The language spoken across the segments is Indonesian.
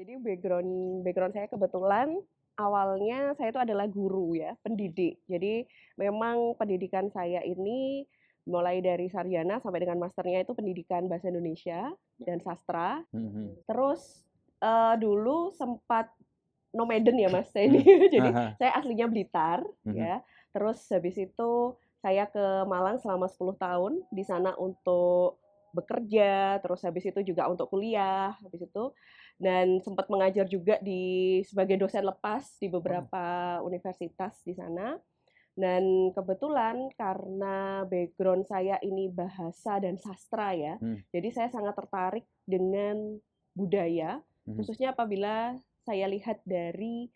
Jadi background saya kebetulan awalnya saya itu adalah guru ya, pendidik. Jadi memang pendidikan saya ini mulai dari sarjana sampai dengan masternya itu pendidikan bahasa Indonesia dan sastra. Mhm. Terus dulu sempat nomaden ya Mas saya ini. Mmm, Jadi heeh. saya aslinya Blitar Mhm. ya. Terus habis itu saya ke Malang selama 10 tahun di sana untuk bekerja, terus habis itu juga untuk kuliah, habis itu dan sempat mengajar juga sebagai dosen lepas di Oh. beberapa universitas di sana. Dan kebetulan karena background saya ini bahasa dan sastra ya, Mhm. jadi saya sangat tertarik dengan budaya, Mhm. khususnya apabila saya lihat dari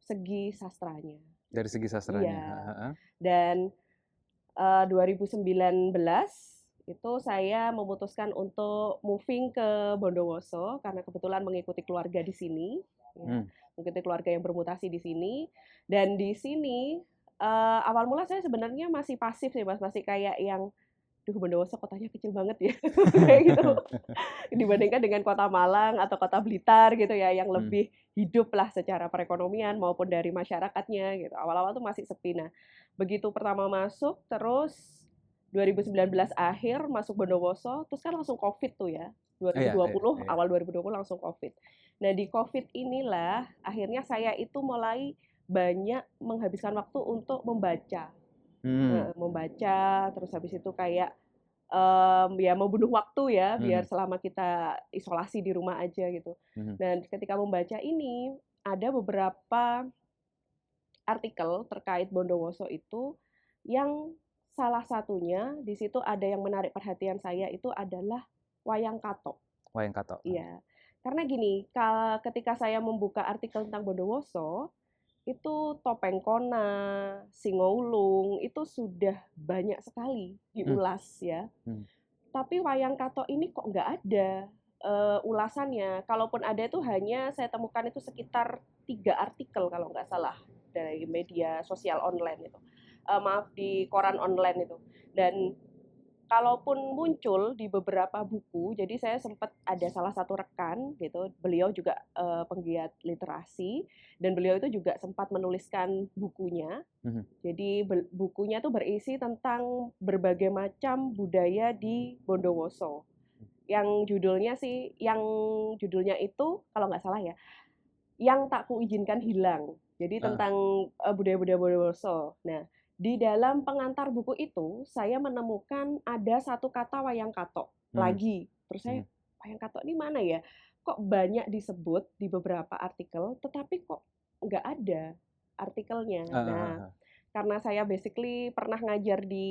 segi sastranya. Dari segi sastranya, Iya, heeh. dan 2019 itu saya memutuskan untuk moving ke Bondowoso karena kebetulan mengikuti keluarga di sini, ya, Mmm. mengikuti keluarga yang bermutasi di sini. Dan di sini awal mula saya sebenarnya masih pasif sih Mas, masih kayak yang, duh Bondowoso kotanya kecil banget ya, kayak gitu. Dibandingkan dengan kota Malang atau kota Blitar gitu ya, yang Mhm. lebih hidup lah secara perekonomian maupun dari masyarakatnya gitu. Awal-awal tuh masih sepi. Nah, begitu pertama masuk, terus 2019 akhir masuk Bondowoso, terus kan langsung Covid tuh ya. Iya iya 2020, iya. awal 2020 langsung Covid. Nah, di Covid inilah akhirnya saya itu mulai banyak menghabiskan waktu untuk membaca. Mhm. Membaca, terus habis itu kayak ya membunuh waktu ya, biar Mhm. selama kita isolasi di rumah aja gitu. Mhm. Dan ketika membaca ini, ada beberapa artikel terkait Bondowoso itu, yang salah satunya di situ ada yang menarik perhatian saya itu adalah wayang katok. Wayang Katok, Iya, karena gini, ketika saya membuka artikel tentang Bondowoso, itu Topeng Kona, Singoulung, itu sudah banyak sekali mmm, diulas ya. mhm. Tapi wayang katok ini kok nggak ada, ulasannya. Kalaupun ada itu hanya saya temukan itu sekitar 3 artikel kalau nggak salah, dari media sosial online itu, maaf di koran online itu. Dan kalaupun muncul di beberapa buku, jadi saya sempat ada salah satu rekan gitu, beliau juga, penggiat literasi dan beliau itu juga sempat menuliskan bukunya. Mhm. Jadi bukunya tuh berisi tentang berbagai macam budaya di Bondowoso. Yang judulnya itu kalau nggak salah ya, Yang Tak Kuizinkan Hilang. Jadi Heeh. tentang budaya-budaya Bondowoso. Nah, di dalam pengantar buku itu saya menemukan ada satu kata wayang katok Mhm. lagi. Terus saya, Mhm. wayang katok ini mana ya? Kok banyak disebut di beberapa artikel, tetapi kok nggak ada artikelnya. Heeh Nah, heeh heeh. karena saya basically pernah ngajar di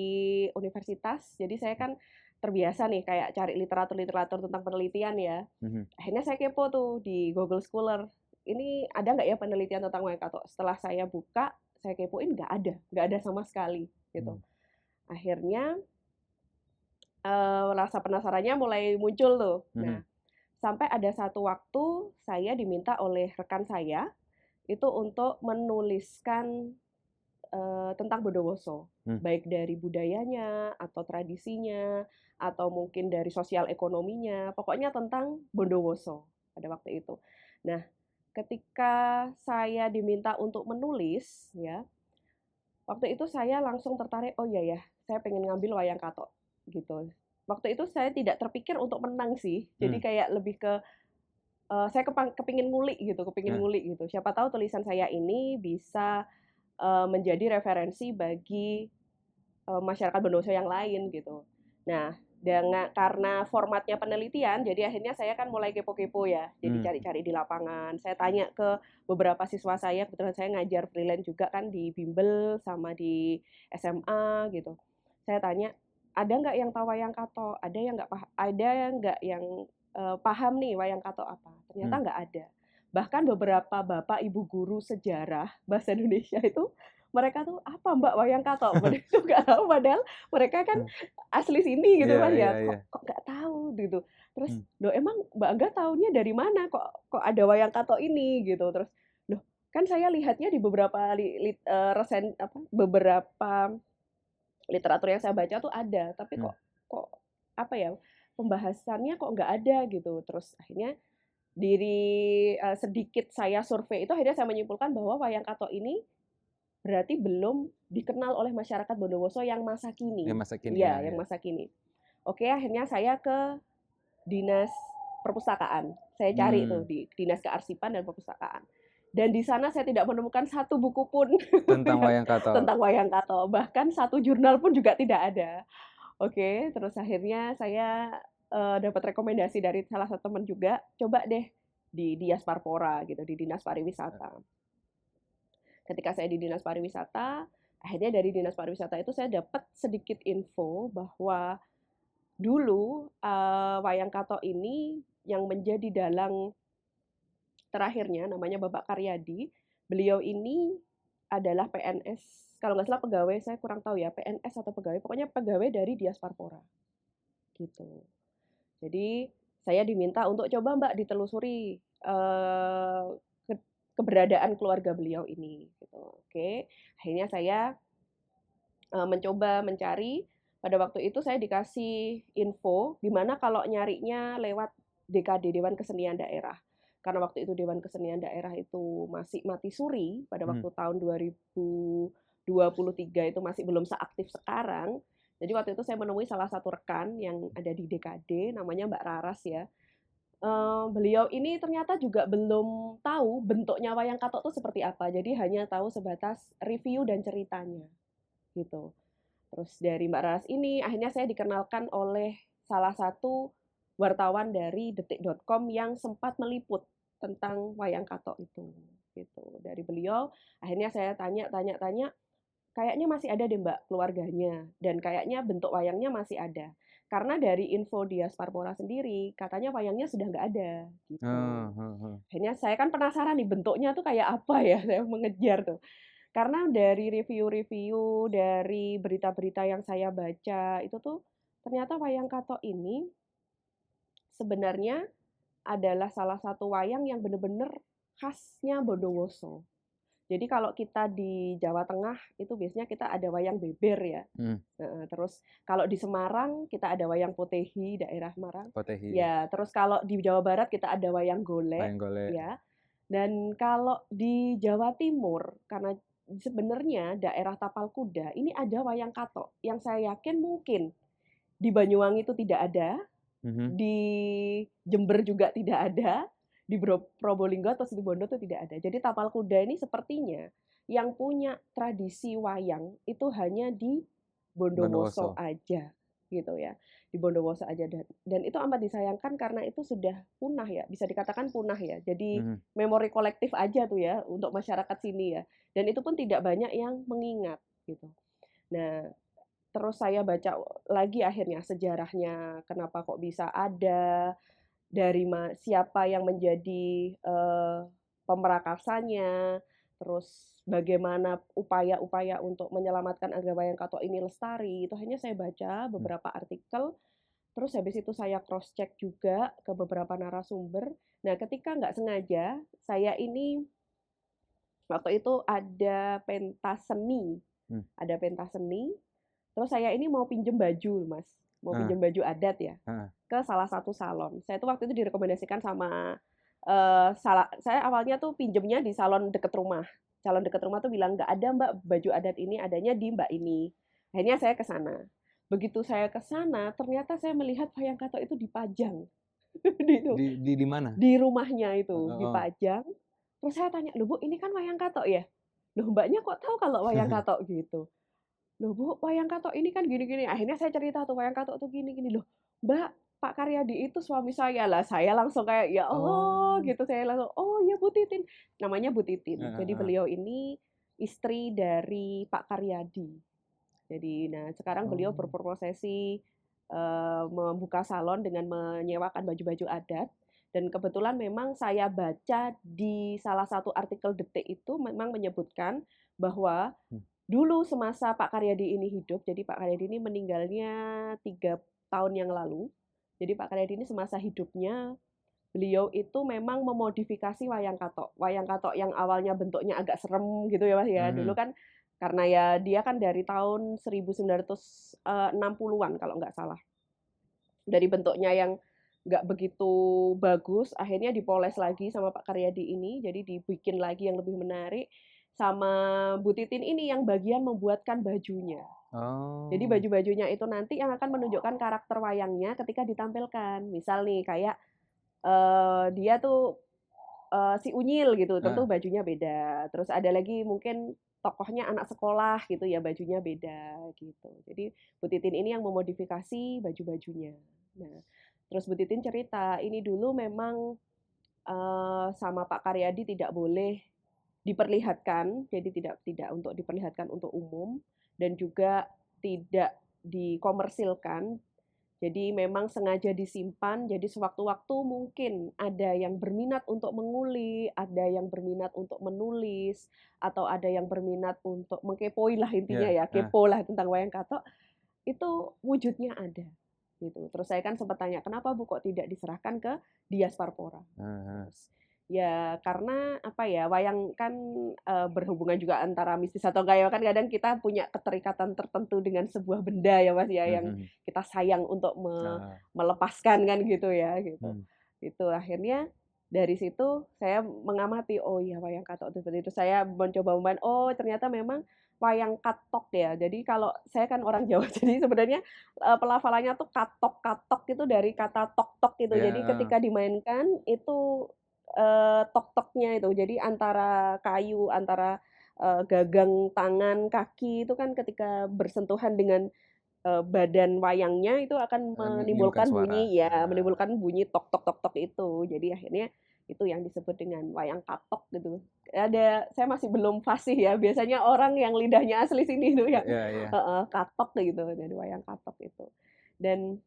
universitas, jadi saya kan terbiasa nih kayak cari literatur-literatur tentang penelitian ya. Mhm. Akhirnya saya kepo tuh di Google Scholar, ini ada nggak ya penelitian tentang wayang katok? Setelah saya buka, saya kepoin nggak ada sama sekali gitu. Mmm. Akhirnya rasa penasarannya mulai muncul tuh. Nah, Mhm. sampai ada satu waktu saya diminta oleh rekan saya itu untuk menuliskan tentang Bondowoso, Mmm. baik dari budayanya atau tradisinya atau mungkin dari sosial ekonominya, pokoknya tentang Bondowoso pada waktu itu. Nah, ketika saya diminta untuk menulis ya, waktu itu saya langsung tertarik, "Oh iya ya, saya pengen ngambil wayang katok," gitu. Waktu itu saya tidak terpikir untuk menang sih, jadi Mmm. kayak lebih ke, saya kepingin ngulik gitu, kepingin Nah. ngulik gitu. Siapa tahu tulisan saya ini bisa, menjadi referensi bagi masyarakat Bondowoso yang lain gitu. Nah, karena formatnya penelitian, jadi akhirnya saya kan mulai kepo-kepo ya, jadi Mmm. cari-cari di lapangan. Saya tanya ke beberapa siswa saya, kebetulan saya ngajar freelance juga kan di bimbel sama di SMA gitu. Saya tanya, ada nggak yang tahu wayang katok? Ada yang nggak yang paham nih wayang katok apa? Ternyata Mmm. nggak ada. Bahkan beberapa bapak ibu guru sejarah bahasa Indonesia itu mereka tuh, "Apa Mbak wayang katok?" Padahal itu nggak tahu, padahal mereka kan Mmm. asli sini gitu Iya kan iya ya, iya. kok kok nggak tahu gitu. Terus, Mmm. "Loh emang Mbak Angga taunya dari mana kok kok ada wayang katok ini?" Gitu. Terus, "Loh kan saya lihatnya di beberapa beberapa literatur yang saya baca tuh ada, tapi Mmm. kok kok apa ya, pembahasannya kok nggak ada," gitu. Terus akhirnya sedikit saya survei itu akhirnya saya menyimpulkan bahwa wayang katok ini berarti belum dikenal oleh masyarakat Bondowoso yang masa kini. Yang masa kini, Iya, ya, yang ya. masa kini. Oke, akhirnya saya ke dinas perpustakaan. Saya cari tuh di dinas kearsipan dan perpustakaan. Dan di sana saya tidak menemukan satu buku pun Tentang wayang katok. tentang wayang katok. Bahkan satu jurnal pun juga tidak ada. Oke, terus akhirnya saya dapat rekomendasi dari salah satu teman juga, coba deh di Dias Parpora gitu, di Dinas Pariwisata. Ketika saya di Dinas Pariwisata, akhirnya dari Dinas Pariwisata itu saya dapat sedikit info bahwa dulu wayang katok ini yang menjadi dalang terakhirnya namanya Bapak Karyadi. Beliau ini adalah PNS, kalau nggak salah pegawai, saya kurang tahu ya, PNS atau pegawai, pokoknya pegawai dari Dias Parpora. Gitu. Jadi saya diminta untuk coba Mbak ditelusuri keberadaan keluarga beliau ini. Gitu. Oke, akhirnya saya mencoba mencari. Pada waktu itu saya dikasih info gimana kalau nyarinya lewat DKD, Dewan Kesenian Daerah. Karena waktu itu Dewan Kesenian Daerah itu masih mati suri pada waktu tahun 2023 itu masih belum seaktif sekarang. Jadi waktu itu saya menemui salah satu rekan yang ada di DKD, namanya Mbak Raras ya. Beliau ini ternyata juga belum tahu bentuknya wayang katok itu seperti apa. Jadi hanya tahu sebatas review dan ceritanya. Gitu. Terus dari Mbak Raras ini akhirnya saya dikenalkan oleh salah satu wartawan dari detik.com yang sempat meliput tentang wayang katok itu. Gitu. Dari beliau akhirnya saya tanya, kayaknya masih ada deh Mbak keluarganya dan kayaknya bentuk wayangnya masih ada. Karena dari info Dias Parpora sendiri katanya wayangnya sudah nggak ada gitu. Akhirnya saya kan penasaran nih bentuknya tuh kayak apa ya, saya mengejar tuh. Karena dari review-review, dari berita-berita yang saya baca, itu tuh ternyata wayang katok ini sebenarnya adalah salah satu wayang yang benar-benar khasnya Bondowoso. Jadi kalau kita di Jawa Tengah itu biasanya kita ada wayang beber ya. Terus kalau di Semarang kita ada wayang potehi, daerah Semarang. Potehi. Ya, terus kalau di Jawa Barat kita ada wayang golek. Wayang golek. Ya. Dan kalau di Jawa Timur, karena sebenarnya daerah Tapal Kuda ini ada wayang katok yang saya yakin mungkin di Banyuwangi itu tidak ada, di Jember juga tidak ada, di Probolinggo atau Situbondo itu tidak ada. Jadi Tapal Kuda ini sepertinya yang punya tradisi wayang itu hanya di Bondowoso aja gitu ya, di Bondowoso aja, dan itu amat disayangkan karena itu sudah punah ya, bisa dikatakan punah ya, jadi memori kolektif aja tuh ya untuk masyarakat sini ya, dan itu pun tidak banyak yang mengingat gitu. Nah terus saya baca lagi akhirnya sejarahnya kenapa kok bisa ada, dari siapa yang menjadi pemerakarsanya, terus bagaimana upaya-upaya untuk menyelamatkan agar wayang katok ini lestari, itu hanya saya baca beberapa artikel, terus habis itu saya cross check juga ke beberapa narasumber. Nah ketika nggak sengaja, saya ini waktu itu ada pentas seni, terus saya ini mau pinjem baju Mas, mau pinjem baju adat ya, ke salah satu salon. Saya tuh waktu itu direkomendasikan sama saya awalnya tuh pinjemnya di salon deket rumah. Salon deket rumah tuh bilang nggak ada Mbak baju adat ini, adanya di Mbak ini. Akhirnya saya ke sana. Begitu saya ke sana, ternyata saya melihat wayang katok itu dipajang. Di mana? Di rumahnya itu dipajang. Terus saya tanya, "Loh Bu, ini kan wayang katok ya?" "Loh Mbaknya kok tahu kalau wayang katok?" gitu. "Loh Bu, wayang katok ini kan gini-gini." Akhirnya saya cerita tuh, wayang katok tuh gini-gini. "Loh Mbak, Pak Karyadi itu suami saya." Lah saya langsung kayak ya Allah gitu, saya langsung oh ya Bu Titin, namanya Bu Titin. Jadi beliau ini istri dari Pak Karyadi. Jadi nah sekarang beliau berprofesi membuka salon dengan menyewakan baju-baju adat, dan kebetulan memang saya baca di salah satu artikel Detik itu memang menyebutkan bahwa dulu semasa Pak Karyadi ini hidup, jadi Pak Karyadi ini meninggalnya 3 tahun yang lalu. Jadi Pak Karyadi ini semasa hidupnya, beliau itu memang memodifikasi wayang katok. Wayang katok yang awalnya bentuknya agak serem gitu ya Mas ya. Dulu kan karena ya dia kan dari tahun 1960-an kalau nggak salah. Dari bentuknya yang nggak begitu bagus, akhirnya dipoles lagi sama Pak Karyadi ini, jadi dibikin lagi yang lebih menarik, sama Bu Titin ini yang bagian membuatkan bajunya. Jadi baju-bajunya itu nanti yang akan menunjukkan karakter wayangnya ketika ditampilkan. Misal nih kayak dia tuh si Unyil gitu, tentu bajunya beda. Terus ada lagi mungkin tokohnya anak sekolah gitu ya, bajunya beda gitu. Jadi Bu Titin ini yang memodifikasi baju-bajunya. Nah, terus Bu Titin cerita, ini dulu memang sama Pak Karyadi tidak boleh diperlihatkan, jadi tidak untuk diperlihatkan untuk umum dan juga tidak dikomersilkan. Jadi memang sengaja disimpan, jadi sewaktu-waktu mungkin ada yang berminat untuk menguli, ada yang berminat untuk menulis, atau ada yang berminat untuk mengkepoi lah intinya ya, kepo lah tentang wayang katok, itu wujudnya ada. Gitu. Terus saya kan sempat tanya, kenapa Bu kok tidak diserahkan ke Dias Parpora? Ya karena apa ya, wayang kan berhubungan juga antara mistis atau enggak ya, kan kadang kita punya keterikatan tertentu dengan sebuah benda ya Mas ya, yang kita sayang untuk melepaskan kan gitu ya gitu. Itu akhirnya dari situ saya mengamati, oh iya wayang katok seperti itu. Saya mencoba memahami, oh ternyata memang wayang katok ya. Jadi kalau saya kan orang Jawa, jadi sebenarnya pelafalannya tuh katok-katok itu dari kata tok-tok gitu. Jadi ketika dimainkan itu tok-toknya itu. Jadi antara kayu, antara gagang tangan, kaki itu kan ketika bersentuhan dengan badan wayangnya itu akan menimbulkan bunyi ya, menimbulkan bunyi tok-tok-tok-tok itu. Jadi akhirnya itu yang disebut dengan wayang katok gitu. Saya masih belum fasih ya. Biasanya orang yang lidahnya asli sini itu yang katok gitu, dari wayang katok itu. Dan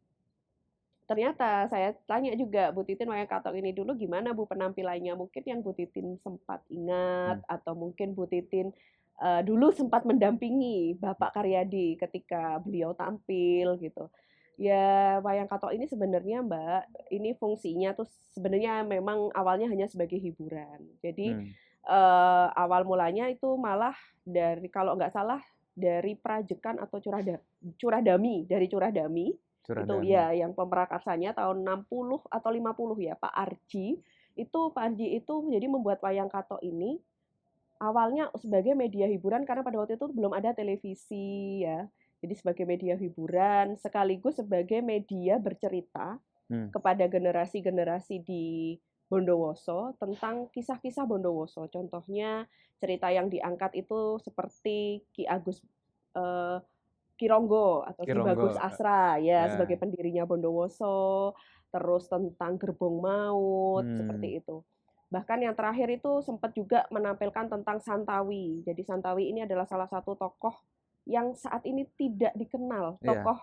ternyata saya tanya juga, Bu Titin wayang katok ini dulu gimana Bu penampilannya? Mungkin yang Bu Titin sempat ingat atau mungkin Bu Titin dulu sempat mendampingi Bapak Karyadi ketika beliau tampil gitu. Ya wayang katok ini sebenarnya Mbak, ini fungsinya tuh sebenarnya memang awalnya hanya sebagai hiburan. Jadi awal mulanya itu malah dari kalau nggak salah dari Prajekan atau Curadami, dari Curadami. Itu ya yang pemerakarsanya tahun 60 atau 50 ya, Pak Arji. Pak Arji itu jadi membuat wayang katok ini awalnya sebagai media hiburan karena pada waktu itu belum ada televisi ya. Jadi sebagai media hiburan sekaligus sebagai media bercerita kepada generasi-generasi di Bondowoso tentang kisah-kisah Bondowoso. Contohnya cerita yang diangkat itu seperti Ki Agus Kironggo atau Ki Bagus Asra ya sebagai pendirinya Bondowoso, terus tentang Gerbong Maut seperti itu. Bahkan yang terakhir itu sempat juga menampilkan tentang Santawi. Jadi Santawi ini adalah salah satu tokoh yang saat ini tidak dikenal, tokoh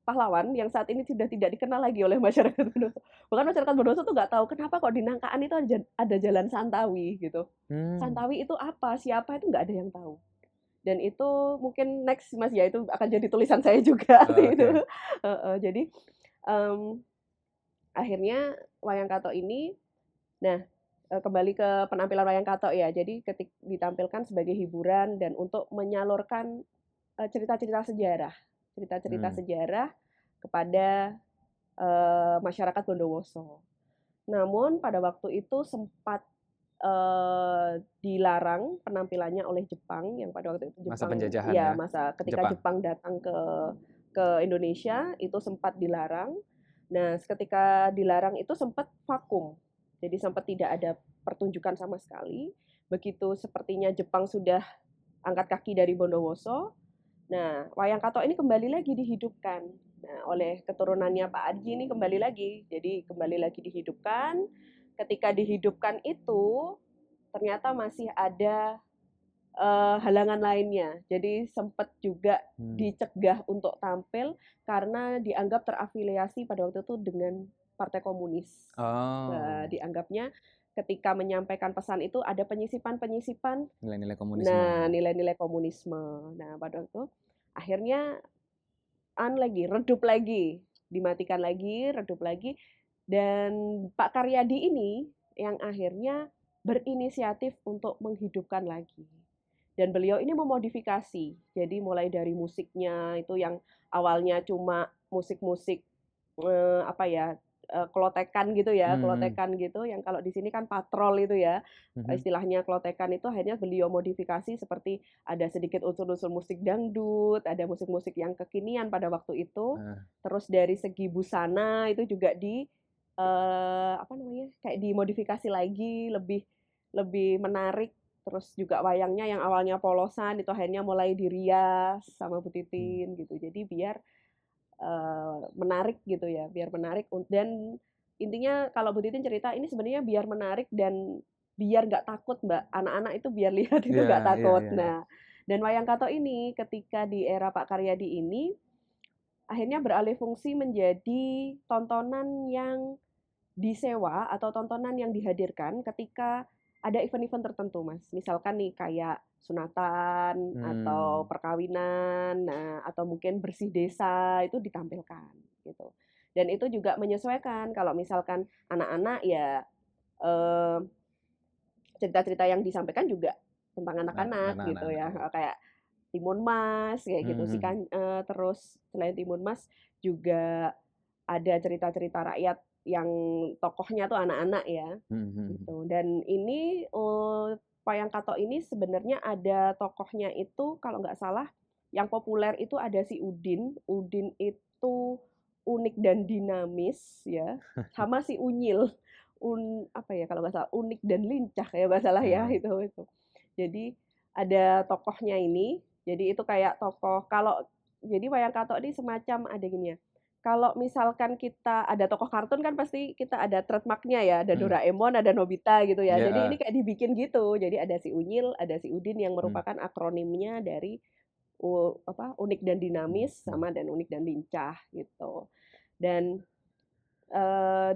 pahlawan yang saat ini sudah tidak dikenal lagi oleh masyarakat Bondowoso. Bahkan masyarakat Bondowoso tuh nggak tahu kenapa kok di Nangkaan itu ada jalan Santawi gitu. Santawi itu apa, siapa itu nggak ada yang tahu. Dan itu mungkin next Mas ya, itu akan jadi tulisan saya juga itu. Jadi akhirnya wayang katok ini, nah kembali ke penampilan wayang katok ya. Jadi ketika ditampilkan sebagai hiburan dan untuk menyalurkan cerita-cerita sejarah kepada masyarakat Bondowoso. Namun pada waktu itu sempat dilarang penampilannya oleh Jepang yang pada waktu itu masa penjajahan ya masa ketika Jepang datang ke Indonesia itu sempat dilarang. Nah, ketika dilarang itu sempat vakum. Jadi sempat tidak ada pertunjukan sama sekali. Begitu sepertinya Jepang sudah angkat kaki dari Bondowoso. Nah, wayang katok ini kembali lagi dihidupkan. Nah, oleh keturunannya Pak Arji ini kembali lagi. Jadi kembali lagi dihidupkan. Ketika dihidupkan itu ternyata masih ada halangan lainnya. Jadi sempat juga dicegah untuk tampil karena dianggap terafiliasi pada waktu itu dengan Partai Komunis. Dianggapnya ketika menyampaikan pesan itu ada penyisipan nilai-nilai komunisme. Nah, nilai-nilai komunisme. Nah, pada waktu itu akhirnya redup lagi, dimatikan lagi, redup lagi. Dan Pak Karyadi ini yang akhirnya berinisiatif untuk menghidupkan lagi. Dan beliau ini memodifikasi. Jadi mulai dari musiknya itu yang awalnya cuma musik-musik klotekan gitu ya, klotekan gitu yang kalau di sini kan patrol itu ya. Istilahnya klotekan itu akhirnya beliau modifikasi seperti ada sedikit unsur-unsur musik dangdut, ada musik-musik yang kekinian pada waktu itu. Terus dari segi busana itu juga apa namanya? Kayak dimodifikasi lagi, lebih menarik. Terus juga wayangnya yang awalnya polosan itu akhirnya mulai dirias sama Bu Titin gitu. Jadi biar menarik gitu ya, biar menarik. Dan intinya kalau Bu Titin cerita ini sebenarnya biar menarik dan biar nggak takut Mbak. Anak-anak itu biar lihat itu nggak takut. Nah, dan wayang kato ini ketika di era Pak Karyadi ini akhirnya beralih fungsi menjadi tontonan yang disewa atau tontonan yang dihadirkan ketika ada event-event tertentu, Mas. Misalkan nih kayak sunatan atau perkawinan, nah atau mungkin bersih desa itu ditampilkan gitu. Dan itu juga menyesuaikan kalau misalkan anak-anak ya cerita-cerita yang disampaikan juga tentang anak-anak gitu ya. Kayak Timun Mas kayak gitu sih kan. Terus selain Timun Mas juga ada cerita-cerita rakyat yang tokohnya tuh anak-anak ya, gitu. Dan ini wayang kato ini sebenarnya ada tokohnya itu kalau nggak salah yang populer itu ada si Udin. Udin itu unik dan dinamis ya, sama si Unyil. Apa ya kalau nggak salah unik dan lincah ya masalah ya itu. Jadi ada tokohnya ini. Jadi itu kayak tokoh jadi wayang kato ini semacam ada gini ya. Kalau misalkan kita ada tokoh kartun kan pasti kita ada trademarknya ya, ada Doraemon, ada Nobita gitu ya. Jadi ini kayak dibikin gitu. Jadi ada si Unyil, ada si Udin yang merupakan akronimnya dari unik dan dinamis sama dan unik dan lincah gitu. Dan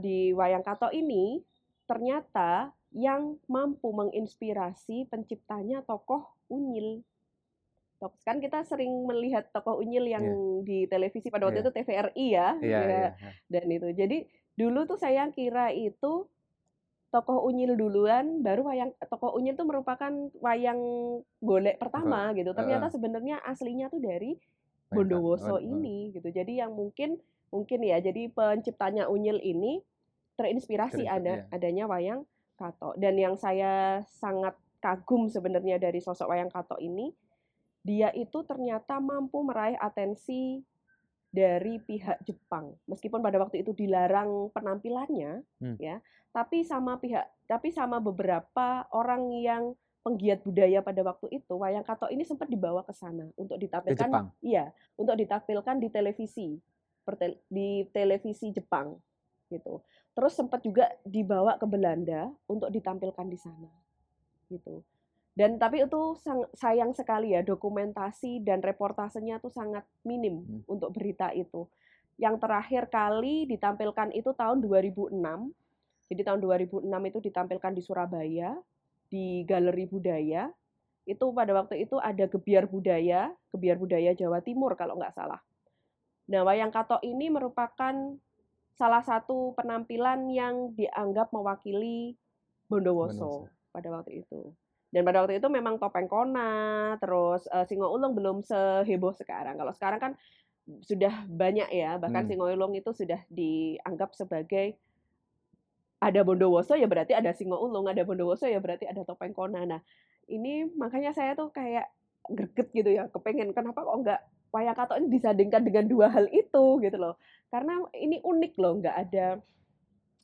di wayang kato ini ternyata yang mampu menginspirasi penciptanya tokoh Unyil. Kan kita sering melihat tokoh Unyil yang di televisi pada waktu itu TVRI ya, dan itu. Jadi dulu tuh saya kira itu tokoh Unyil duluan, baru tokoh Unyil itu merupakan wayang golek pertama gitu. Ternyata sebenarnya aslinya tuh dari Bondowoso ini gitu. Jadi yang mungkin ya, jadi penciptanya Unyil ini terinspirasi adanya wayang kato. Dan yang saya sangat kagum sebenarnya dari sosok wayang kato ini, dia itu ternyata mampu meraih atensi dari pihak Jepang. Meskipun pada waktu itu dilarang penampilannya, ya, tapi sama beberapa orang yang penggiat budaya pada waktu itu, wayang kato ini sempat dibawa ke sana untuk ditampilkan. Iya, untuk ditampilkan di televisi Jepang gitu. Terus sempat juga dibawa ke Belanda untuk ditampilkan di sana gitu. Dan tapi itu sayang sekali ya, dokumentasi dan reportasenya tuh sangat minim untuk berita itu. Yang terakhir kali ditampilkan itu tahun 2006. Jadi tahun 2006 itu ditampilkan di Surabaya, di Galeri Budaya. Itu pada waktu itu ada Gebiar Budaya Jawa Timur kalau nggak salah. Nah, wayang kato ini merupakan salah satu penampilan yang dianggap mewakili Bondowoso pada waktu itu. Dan pada waktu itu memang topeng kona, terus Singo Ulung belum seheboh sekarang. Kalau sekarang kan sudah banyak ya, bahkan Singo Ulung itu sudah dianggap sebagai ada Bondowoso ya berarti ada Singo Ulung, ada Bondowoso ya berarti ada topeng kona. Nah, ini makanya saya tuh kayak greget gitu ya, kepengen kenapa kok enggak wayang kato ini disandingkan dengan dua hal itu gitu loh. Karena ini unik loh, nggak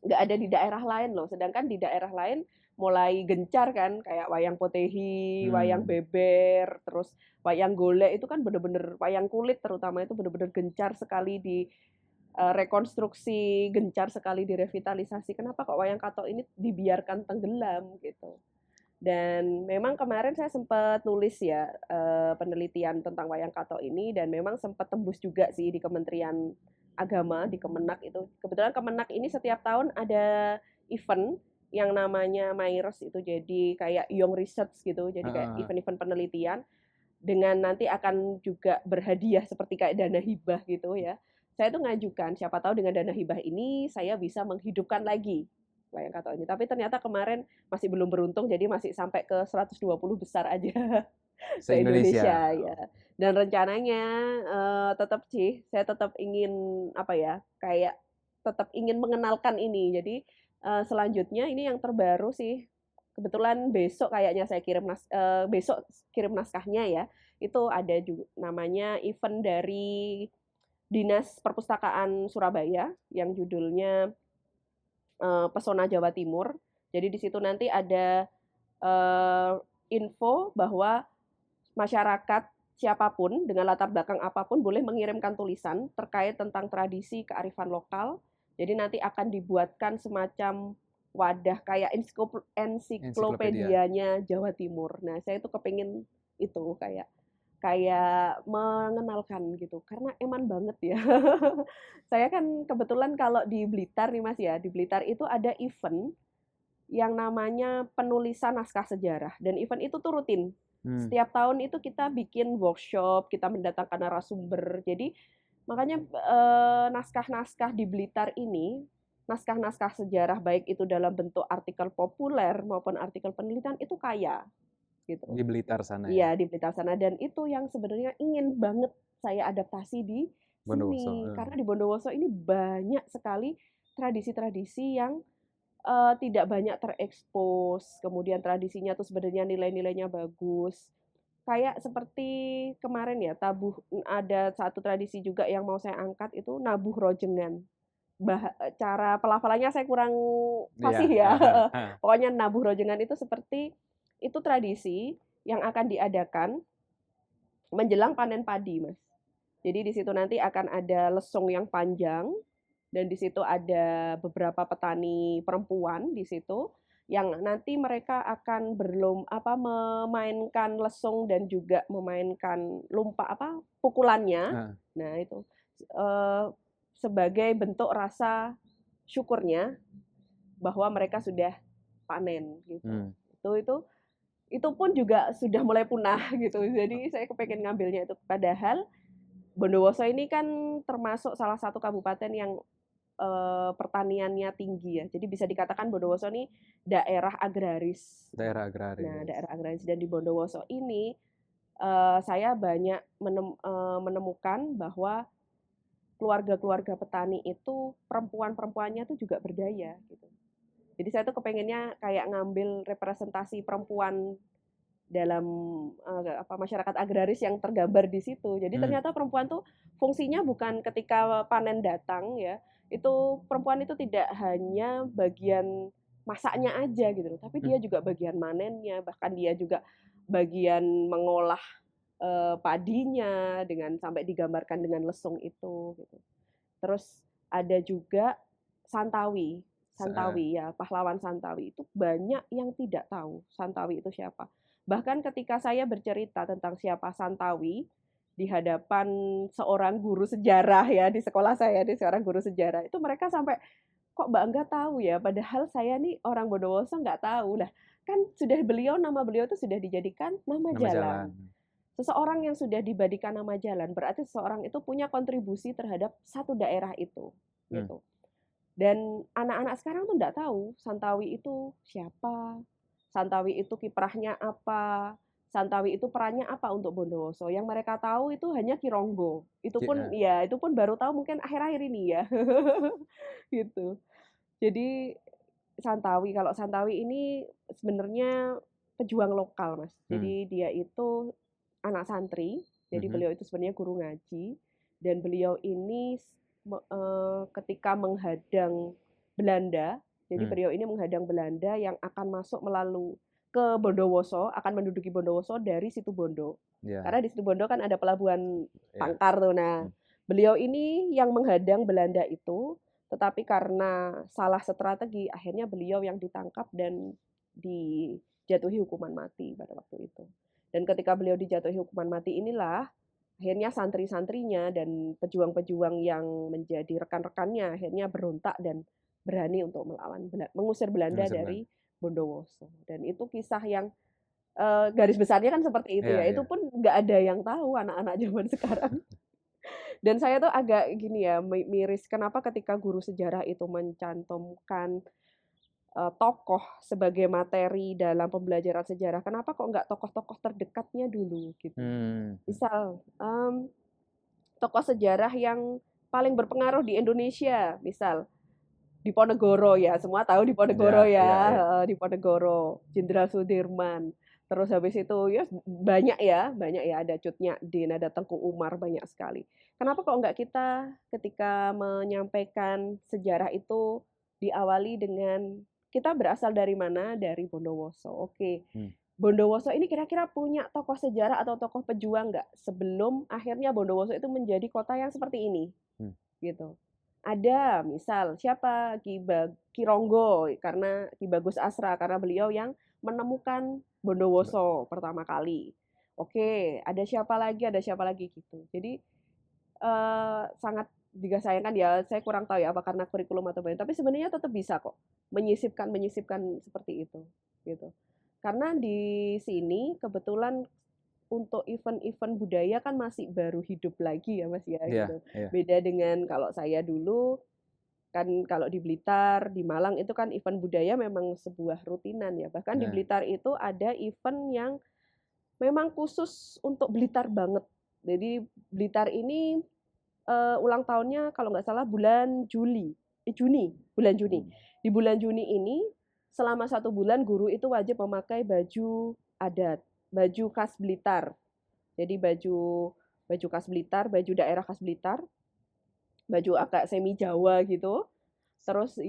ada di daerah lain loh. Sedangkan di daerah lain mulai gencar kan, kayak wayang potehi, wayang beber, terus wayang golek itu kan bener-bener wayang kulit terutama itu bener-bener gencar sekali di rekonstruksi, gencar sekali direvitalisasi. Kenapa kok wayang kato ini dibiarkan tenggelam gitu? Dan memang kemarin saya sempat nulis ya penelitian tentang wayang kato ini, dan memang sempat tembus juga sih di Kementerian Agama, di Kemenak itu. Kebetulan Kemenak ini setiap tahun ada event yang namanya MAIRS itu, jadi kayak Young Research gitu, jadi kayak event-event penelitian dengan nanti akan juga berhadiah seperti kayak dana hibah gitu ya. Saya tuh ngajukan, siapa tahu dengan dana hibah ini saya bisa menghidupkan lagi wayang kato ini. Tapi ternyata kemarin masih belum beruntung, jadi masih sampai ke 120 besar aja se-Indonesia ya. Dan rencananya tetap sih, saya tetap ingin apa ya, kayak tetap ingin mengenalkan ini. Jadi selanjutnya ini yang terbaru sih. Kebetulan besok kayaknya saya besok kirim naskahnya ya. Itu ada juga namanya event dari Dinas Perpustakaan Surabaya yang judulnya Pesona Jawa Timur. Jadi di situ nanti ada info bahwa masyarakat siapapun dengan latar belakang apapun boleh mengirimkan tulisan terkait tentang tradisi kearifan lokal. Jadi nanti akan dibuatkan semacam wadah kayak ensiklopedianya Jawa Timur. Nah, saya itu kepingin itu kayak mengenalkan gitu karena eman banget ya. Saya kan kebetulan kalau di Blitar nih Mas ya, di Blitar itu ada event yang namanya penulisan naskah sejarah dan event itu tuh rutin. Setiap tahun itu kita bikin workshop, kita mendatangkan narasumber. Jadi makanya naskah-naskah di Blitar ini, naskah-naskah sejarah baik itu dalam bentuk artikel populer maupun artikel penelitian itu kaya gitu. Di Blitar sana ya? Iya, di Blitar sana dan itu yang sebenarnya ingin banget saya adaptasi di Bondowoso. sini. Karena di Bondowoso ini banyak sekali tradisi-tradisi yang tidak banyak terekspos, kemudian tradisinya tuh sebenarnya nilai-nilainya bagus. Kayak seperti kemarin ya, ada satu tradisi juga yang mau saya angkat itu nabuh rojengan. Cara pelafalannya saya kurang fasih ya. Pokoknya nabuh rojengan itu seperti itu tradisi yang akan diadakan menjelang panen padi, Mas. Jadi di situ nanti akan ada lesung yang panjang dan di situ ada beberapa petani perempuan di situ yang nanti mereka akan memainkan lesung dan juga memainkan pukulannya. Nah, itu sebagai bentuk rasa syukurnya bahwa mereka sudah panen gitu. Itu pun juga sudah mulai punah gitu. Jadi saya kepengen ngambilnya itu, padahal Bondowoso ini kan termasuk salah satu kabupaten yang pertaniannya tinggi ya. Jadi bisa dikatakan Bondowoso ini daerah agraris. Daerah agraris. Nah, daerah agraris dan di Bondowoso ini saya banyak menemukan bahwa keluarga-keluarga petani itu perempuan-perempuannya tuh juga berdaya gitu. Jadi saya tuh kepengennya kayak ngambil representasi perempuan dalam masyarakat agraris yang tergambar di situ. Jadi ternyata perempuan tuh fungsinya bukan ketika panen datang ya, itu perempuan itu tidak hanya bagian masaknya aja gitu, tapi dia juga bagian manennya, bahkan dia juga bagian mengolah padinya dengan sampai digambarkan dengan lesung itu gitu. Terus ada juga Santawi ya, pahlawan Santawi itu banyak yang tidak tahu Santawi itu siapa. Bahkan ketika saya bercerita tentang siapa Santawi di hadapan seorang guru sejarah ya di sekolah saya, di seorang guru sejarah, itu mereka sampai kok Mbak nggak tahu ya, padahal saya nih orang Bondowoso nggak tahu lah. Kan nama beliau itu sudah dijadikan nama jalan. Seseorang yang sudah dibadikan nama jalan berarti seseorang itu punya kontribusi terhadap satu daerah itu gitu. Dan anak-anak sekarang tuh nggak tahu Santawi itu siapa, Santawi itu kiprahnya apa, Santawi itu perannya apa untuk Bondowoso. Yang mereka tahu itu hanya Kironggo. Itu pun baru tahu mungkin akhir-akhir ini ya. Gitu. Jadi kalau Santawi ini sebenarnya pejuang lokal, Mas. Jadi dia itu anak santri. Jadi beliau itu sebenarnya guru ngaji dan beliau ini ketika menghadang Belanda. Jadi beliau ini menghadang Belanda yang akan masuk melalui ke Bondowoso, akan menduduki Bondowoso dari Situbondo. Karena di Situbondo kan ada pelabuhan Tangkar tuh. Nah, beliau ini yang menghadang Belanda itu, tetapi karena salah strategi, akhirnya beliau yang ditangkap dan dijatuhi hukuman mati pada waktu itu. Dan ketika beliau dijatuhi hukuman mati inilah akhirnya santri-santrinya dan pejuang-pejuang yang menjadi rekan-rekannya akhirnya berontak dan berani untuk mengusir Belanda dari Bondowoso. Dan itu kisah yang garis besarnya kan seperti itu ya. Itu pun nggak ada yang tahu anak-anak zaman sekarang. Dan saya tuh agak gini ya, miris kenapa ketika guru sejarah itu mencantumkan tokoh sebagai materi dalam pembelajaran sejarah, kenapa kok nggak tokoh-tokoh terdekatnya dulu gitu. Misal tokoh sejarah yang paling berpengaruh di Indonesia, misal di Ponegoro ya, semua tahu di Ponegoro ya. Di Ponegoro, Jenderal Sudirman. Terus habis itu ya banyak ya, ada Cut Nyak, ada Tengku Umar, banyak sekali. Kenapa kok enggak kita ketika menyampaikan sejarah itu diawali dengan kita berasal dari mana? Dari Bondowoso. Oke. Bondowoso ini kira-kira punya tokoh sejarah atau tokoh pejuang nggak sebelum akhirnya Bondowoso itu menjadi kota yang seperti ini, gitu. Ada, misal siapa? Ki Ronggo, karena Ki Bagus Asra, karena beliau yang menemukan Bondowoso pertama kali. Oke, ada siapa lagi gitu. Jadi sangat disayangkan ya, saya kurang tahu ya apa karena kurikulum atau bagaimana, tapi sebenarnya tetap bisa kok menyisipkan seperti itu, gitu. Karena di sini kebetulan untuk event-event budaya kan masih baru hidup lagi ya Mas ya, gitu. Beda dengan kalau saya dulu, kan kalau di Blitar, di Malang itu kan event budaya memang sebuah rutinan ya. Bahkan di Blitar itu ada event yang memang khusus untuk Blitar banget. Jadi Blitar ini ulang tahunnya kalau nggak salah bulan Juni. Di bulan Juni ini selama 1 bulan guru itu wajib memakai baju adat, baju khas Blitar. Jadi baju khas Blitar, baju daerah khas Blitar, baju agak semi Jawa gitu. Terus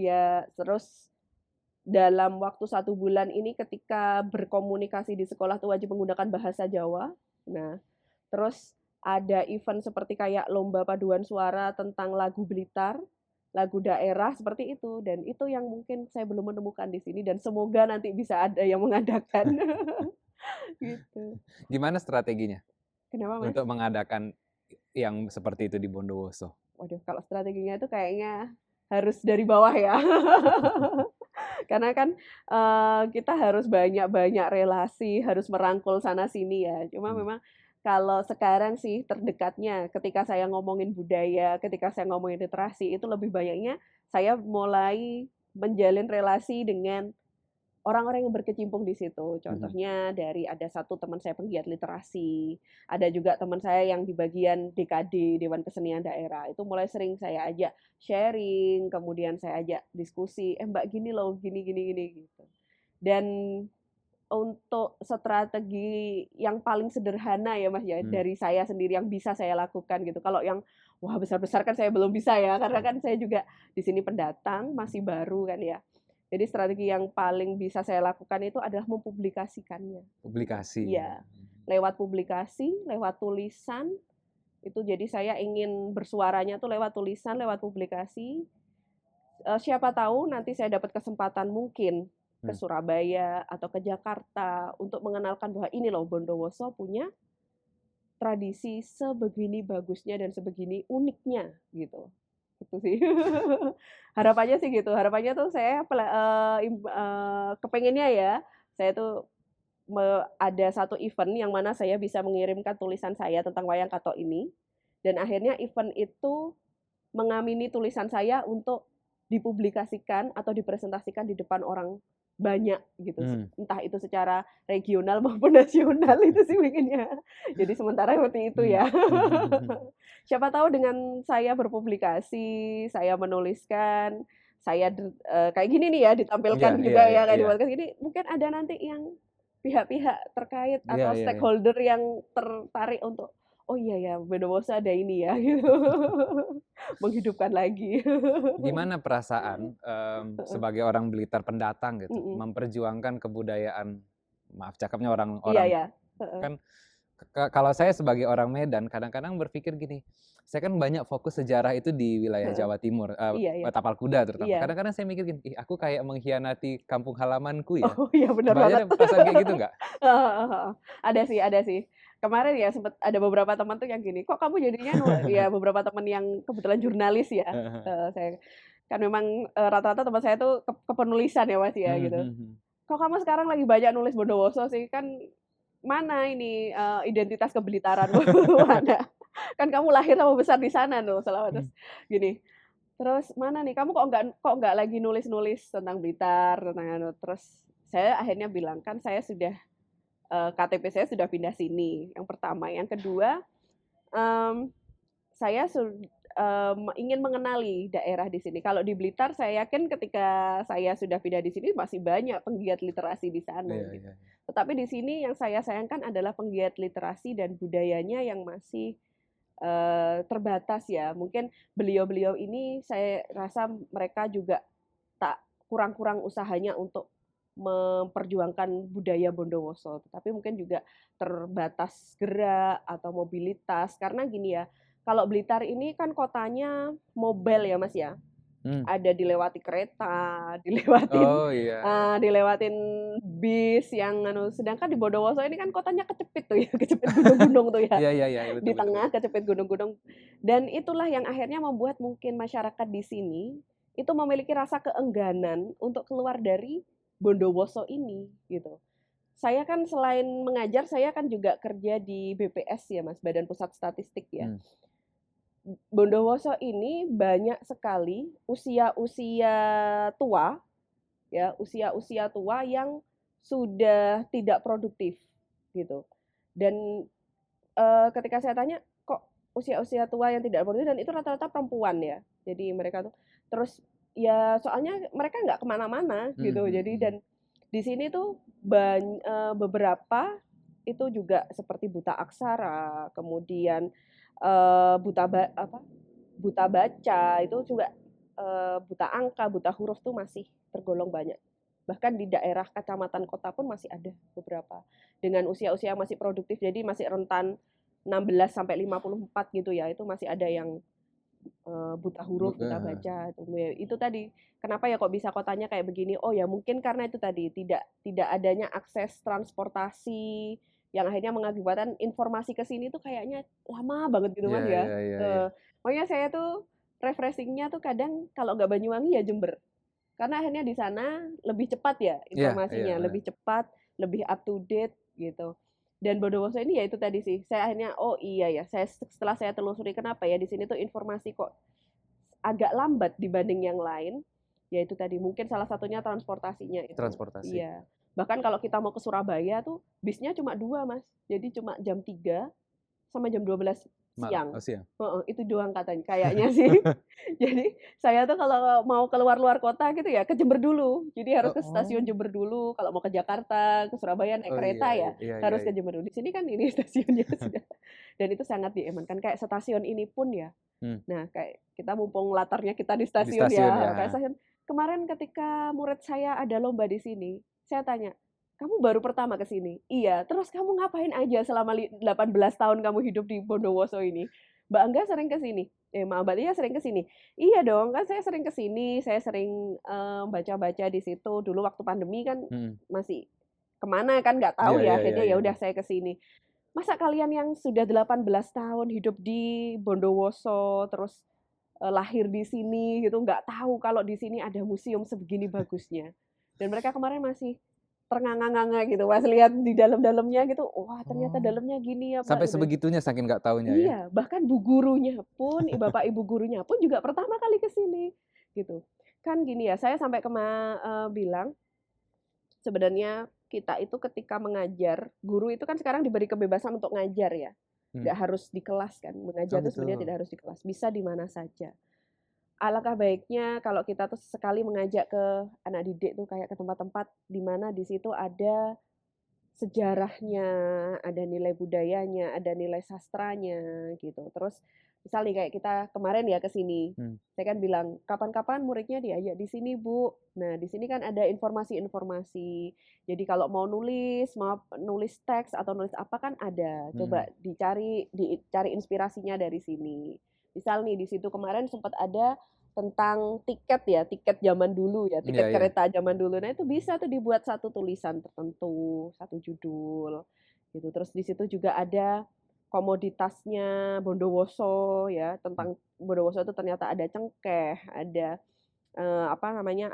dalam waktu 1 bulan ini ketika berkomunikasi di sekolah tuh wajib menggunakan bahasa Jawa. Nah, terus ada event seperti kayak lomba paduan suara tentang lagu Blitar, lagu daerah seperti itu, dan itu yang mungkin saya belum menemukan di sini dan semoga nanti bisa ada yang mengadakan. Gitu. Gimana strateginya? Kenapa Mas? Untuk mengadakan yang seperti itu di Bondowoso? Waduh, kalau strateginya itu kayaknya harus dari bawah ya. Karena kan kita harus banyak relasi, harus merangkul sana sini ya. Cuma memang kalau sekarang sih terdekatnya ketika saya ngomongin budaya, ketika saya ngomongin literasi, itu lebih banyaknya saya mulai menjalin relasi dengan orang-orang yang berkecimpung di situ. Contohnya dari ada satu teman saya penggiat literasi, ada juga teman saya yang di bagian DKD, Dewan Kesenian Daerah. Itu mulai sering saya ajak sharing, kemudian saya ajak diskusi, Mbak gini loh, gini gitu. Dan untuk strategi yang paling sederhana ya Mas ya, dari saya sendiri yang bisa saya lakukan gitu. Kalau yang wah besar-besar kan saya belum bisa ya, karena kan saya juga di sini pendatang, masih baru kan ya. Jadi strategi yang paling bisa saya lakukan itu adalah mempublikasikannya. Publikasi. Iya, lewat publikasi, lewat tulisan. Itu jadi saya ingin bersuaranya tuh lewat tulisan, lewat publikasi. Siapa tahu nanti saya dapat kesempatan mungkin ke Surabaya atau ke Jakarta untuk mengenalkan bahwa ini loh Bondowoso punya tradisi sebegini bagusnya dan sebegini uniknya gitu. Itu sih. Harapannya sih gitu. Harapannya tuh saya kepengennya ya, saya tuh ada satu event yang mana saya bisa mengirimkan tulisan saya tentang wayang kato ini, dan akhirnya event itu mengamini tulisan saya untuk dipublikasikan atau dipresentasikan di depan orang banyak gitu, entah itu secara regional maupun nasional, itu sih pengennya. Jadi sementara seperti itu ya. Siapa tahu dengan saya berpublikasi, saya menuliskan, saya kayak gini nih ya ditampilkan juga ya kayak di podcast gini, mungkin ada nanti yang pihak-pihak terkait atau stakeholder yang tertarik untuk oh iya ya Bondowoso ada ini ya gitu. Menghidupkan lagi. Gimana perasaan sebagai orang Blitar pendatang gitu, memperjuangkan kebudayaan, maaf cakapnya orang-orang. Kan kalau saya sebagai orang Medan kadang-kadang berpikir gini, saya kan banyak fokus sejarah itu di wilayah Jawa Timur, Tapal Kuda terutama. Kadang-kadang saya mikir gini, aku kayak mengkhianati kampung halamanku ya. Oh iya benar banget. Ada perasaan kayak gitu nggak? Ada sih. Kemarin ya sempat ada beberapa teman tuh yang gini, kok kamu jadinya ya beberapa teman yang kebetulan jurnalis ya. Saya kan memang rata-rata teman saya tuh kepenulisan ya Mas ya gitu. Kok kamu sekarang lagi banyak nulis Bondowoso sih, kan mana ini identitas keblitaran mana? Kan kamu lahir sama besar di sana loh selama terus gini. Terus mana nih kamu kok nggak lagi nulis tentang Blitar, tentang terus saya akhirnya bilang kan saya sudah KTP saya sudah pindah sini. Yang pertama, yang kedua saya ingin mengenali daerah di sini. Kalau di Blitar, saya yakin ketika saya sudah pindah di sini masih banyak penggiat literasi di sana. Gitu. Tetapi di sini yang saya sayangkan adalah penggiat literasi dan budayanya yang masih terbatas ya. Mungkin beliau-beliau ini saya rasa mereka juga tak kurang-kurang usahanya untuk memperjuangkan budaya Bondowoso, tetapi mungkin juga terbatas gerak atau mobilitas karena gini ya, kalau Blitar ini kan kotanya mobile ya Mas ya. Ada dilewati kereta, dilewatin bis yang sedangkan di Bondowoso ini kan kotanya kecepit tuh ya, kecepit gunung-gunung tuh ya. Betul, di tengah kecepit gunung-gunung. Dan itulah yang akhirnya membuat mungkin masyarakat di sini itu memiliki rasa keengganan untuk keluar dari Bondowoso ini gitu. Saya kan selain mengajar, saya kan juga kerja di BPS ya Mas, Badan Pusat Statistik ya. Bondowoso ini banyak sekali usia-usia tua ya, usia-usia tua yang sudah tidak produktif gitu. Dan ketika saya tanya kok usia-usia tua yang tidak produktif, dan itu rata-rata perempuan ya. Jadi mereka tuh terus ya soalnya mereka nggak kemana-mana gitu. Jadi dan di sini tuh beberapa itu juga seperti buta aksara, kemudian buta baca itu juga buta angka, buta huruf tuh masih tergolong banyak. Bahkan di daerah kecamatan kota pun masih ada beberapa dengan usia-usia masih produktif, jadi masih rentan 16 sampai 54 gitu ya. Itu masih ada yang buta huruf, buta baca. Itu tadi kenapa ya kok bisa kotanya kayak begini? Oh ya mungkin karena itu tadi tidak adanya akses transportasi yang akhirnya mengakibatkan informasi ke sini tuh kayaknya lama banget gitu Mas ya. Makanya saya tuh refreshingnya tuh kadang kalau nggak Banyuwangi ya Jember. Karena akhirnya di sana lebih cepat ya informasinya, lebih cepat, lebih up to date gitu. Dan Bondowoso ini ya itu tadi sih, saya akhirnya oh iya ya, setelah saya telusuri kenapa ya di sini tuh informasi kok agak lambat dibanding yang lain, ya itu tadi mungkin salah satunya transportasinya itu. Transportasi. Iya. Bahkan kalau kita mau ke Surabaya tuh bisnya cuma 2 Mas, jadi cuma jam 3 sama jam 12 siang. Itu doang katanya kayaknya sih. Jadi saya tuh kalau mau keluar luar kota gitu ya ke Jember dulu. Jadi harus ke stasiun Jember dulu. Kalau mau ke Jakarta, ke Surabaya naik kereta ya harus ke Jember dulu. Di sini kan ini stasiunnya sudah. Dan itu sangat diemankan. Kayak stasiun ini pun ya. Nah kayak kita mumpung latarnya kita di stasiun ya. Kayak stasiun. Kemarin ketika murid saya ada lomba di sini, saya tanya, kamu baru pertama ke sini? Iya. Terus kamu ngapain aja selama 18 tahun kamu hidup di Bondowoso ini? Mbak Angga sering ke sini? Mbak Lia sering ke sini? Iya dong, kan saya sering ke sini. Saya sering baca-baca di situ. Dulu waktu pandemi kan masih kemana kan nggak tahu ya. Akhirnya ya udah saya ke sini. Masa kalian yang sudah 18 tahun hidup di Bondowoso, terus lahir di sini gitu, nggak tahu kalau di sini ada museum sebegini bagusnya. Dan mereka kemarin masih ternganga-nganga gitu Mas, lihat di dalam-dalamnya gitu, wah ternyata dalamnya gini ya Pak. Sampai sebegitunya saking nggak taunya ya? Iya, bahkan bu gurunya pun, bapak ibu gurunya pun juga pertama kali ke sini gitu. Kan gini ya, saya sampai bilang sebenarnya kita itu ketika mengajar, guru itu kan sekarang diberi kebebasan untuk ngajar ya. Nggak harus di kelas kan, mengajar itu sebenarnya tidak harus di kelas, bisa di mana saja. Alangkah baiknya kalau kita tuh sekali mengajak ke anak didik tuh kayak ke tempat-tempat di mana di situ ada sejarahnya, ada nilai budayanya, ada nilai sastranya gitu. Terus misalnya kayak kita kemarin ya ke sini, saya kan bilang kapan-kapan muridnya diajak di sini Bu. Nah di sini kan ada informasi-informasi. Jadi kalau mau nulis teks atau nulis apa kan ada. Coba dicari inspirasinya dari sini. Misal nih di situ kemarin sempat ada tentang tiket zaman dulu ya, tiket kereta zaman dulu. Nah itu bisa tuh dibuat satu tulisan tertentu, satu judul gitu. Terus di situ juga ada komoditasnya Bondowoso ya, tentang Bondowoso itu ternyata ada cengkeh, ada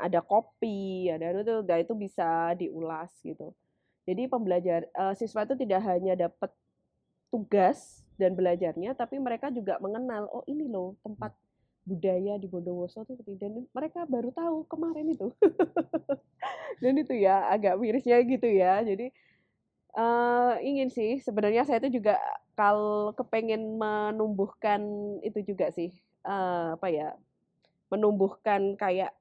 ada kopi, itu bisa diulas gitu. Jadi siswa itu tidak hanya dapat tugas dan belajarnya, tapi mereka juga mengenal, oh ini loh tempat budaya di Bondowoso tuh, dan mereka baru tahu kemarin itu. Dan itu ya agak mirisnya gitu ya. Jadi ingin sih sebenarnya saya itu juga kalau kepengen menumbuhkan itu juga sih menumbuhkan kayak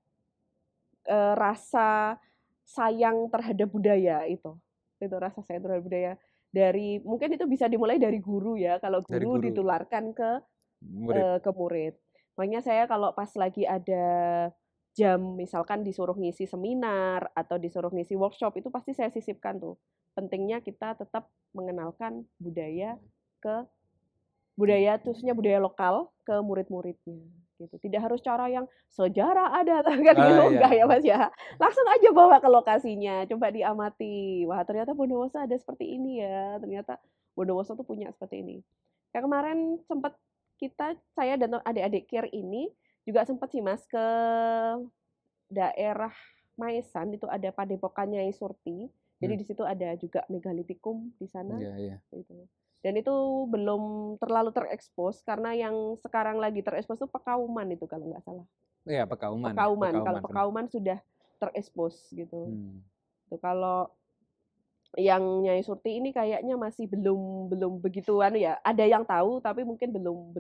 rasa sayang terhadap budaya itu rasa sayang terhadap budaya dari mungkin itu bisa dimulai dari guru ya, kalau guru ditularkan ke murid. Makanya saya kalau pas lagi ada jam misalkan disuruh ngisi seminar atau disuruh ngisi workshop itu pasti saya sisipkan tuh pentingnya kita tetap mengenalkan budaya khususnya budaya lokal ke murid-muridnya gitu. Tidak harus cara yang sejarah ada kan gitu, enggak ya Mas ya. Langsung aja bawa ke lokasinya, coba diamati. Wah, ternyata Bondowoso ada seperti ini ya. Ternyata Bondowoso tuh punya seperti ini. Kayak kemarin sempat saya dan adik-adik KIR ini juga sempat sih Mas ke daerah Maesan, itu ada Padepokannya Nyai Surti. Jadi di situ ada juga megalitikum di sana. Gitu. Dan itu belum terlalu terekspos karena yang sekarang lagi terekspos itu Pekauman itu kalau nggak salah. Iya, Pekauman. Kalau Pekauman sudah terekspos gitu. Itu kalau yang Nyai Surti ini kayaknya masih belum begituan ya. Ada yang tahu tapi mungkin belum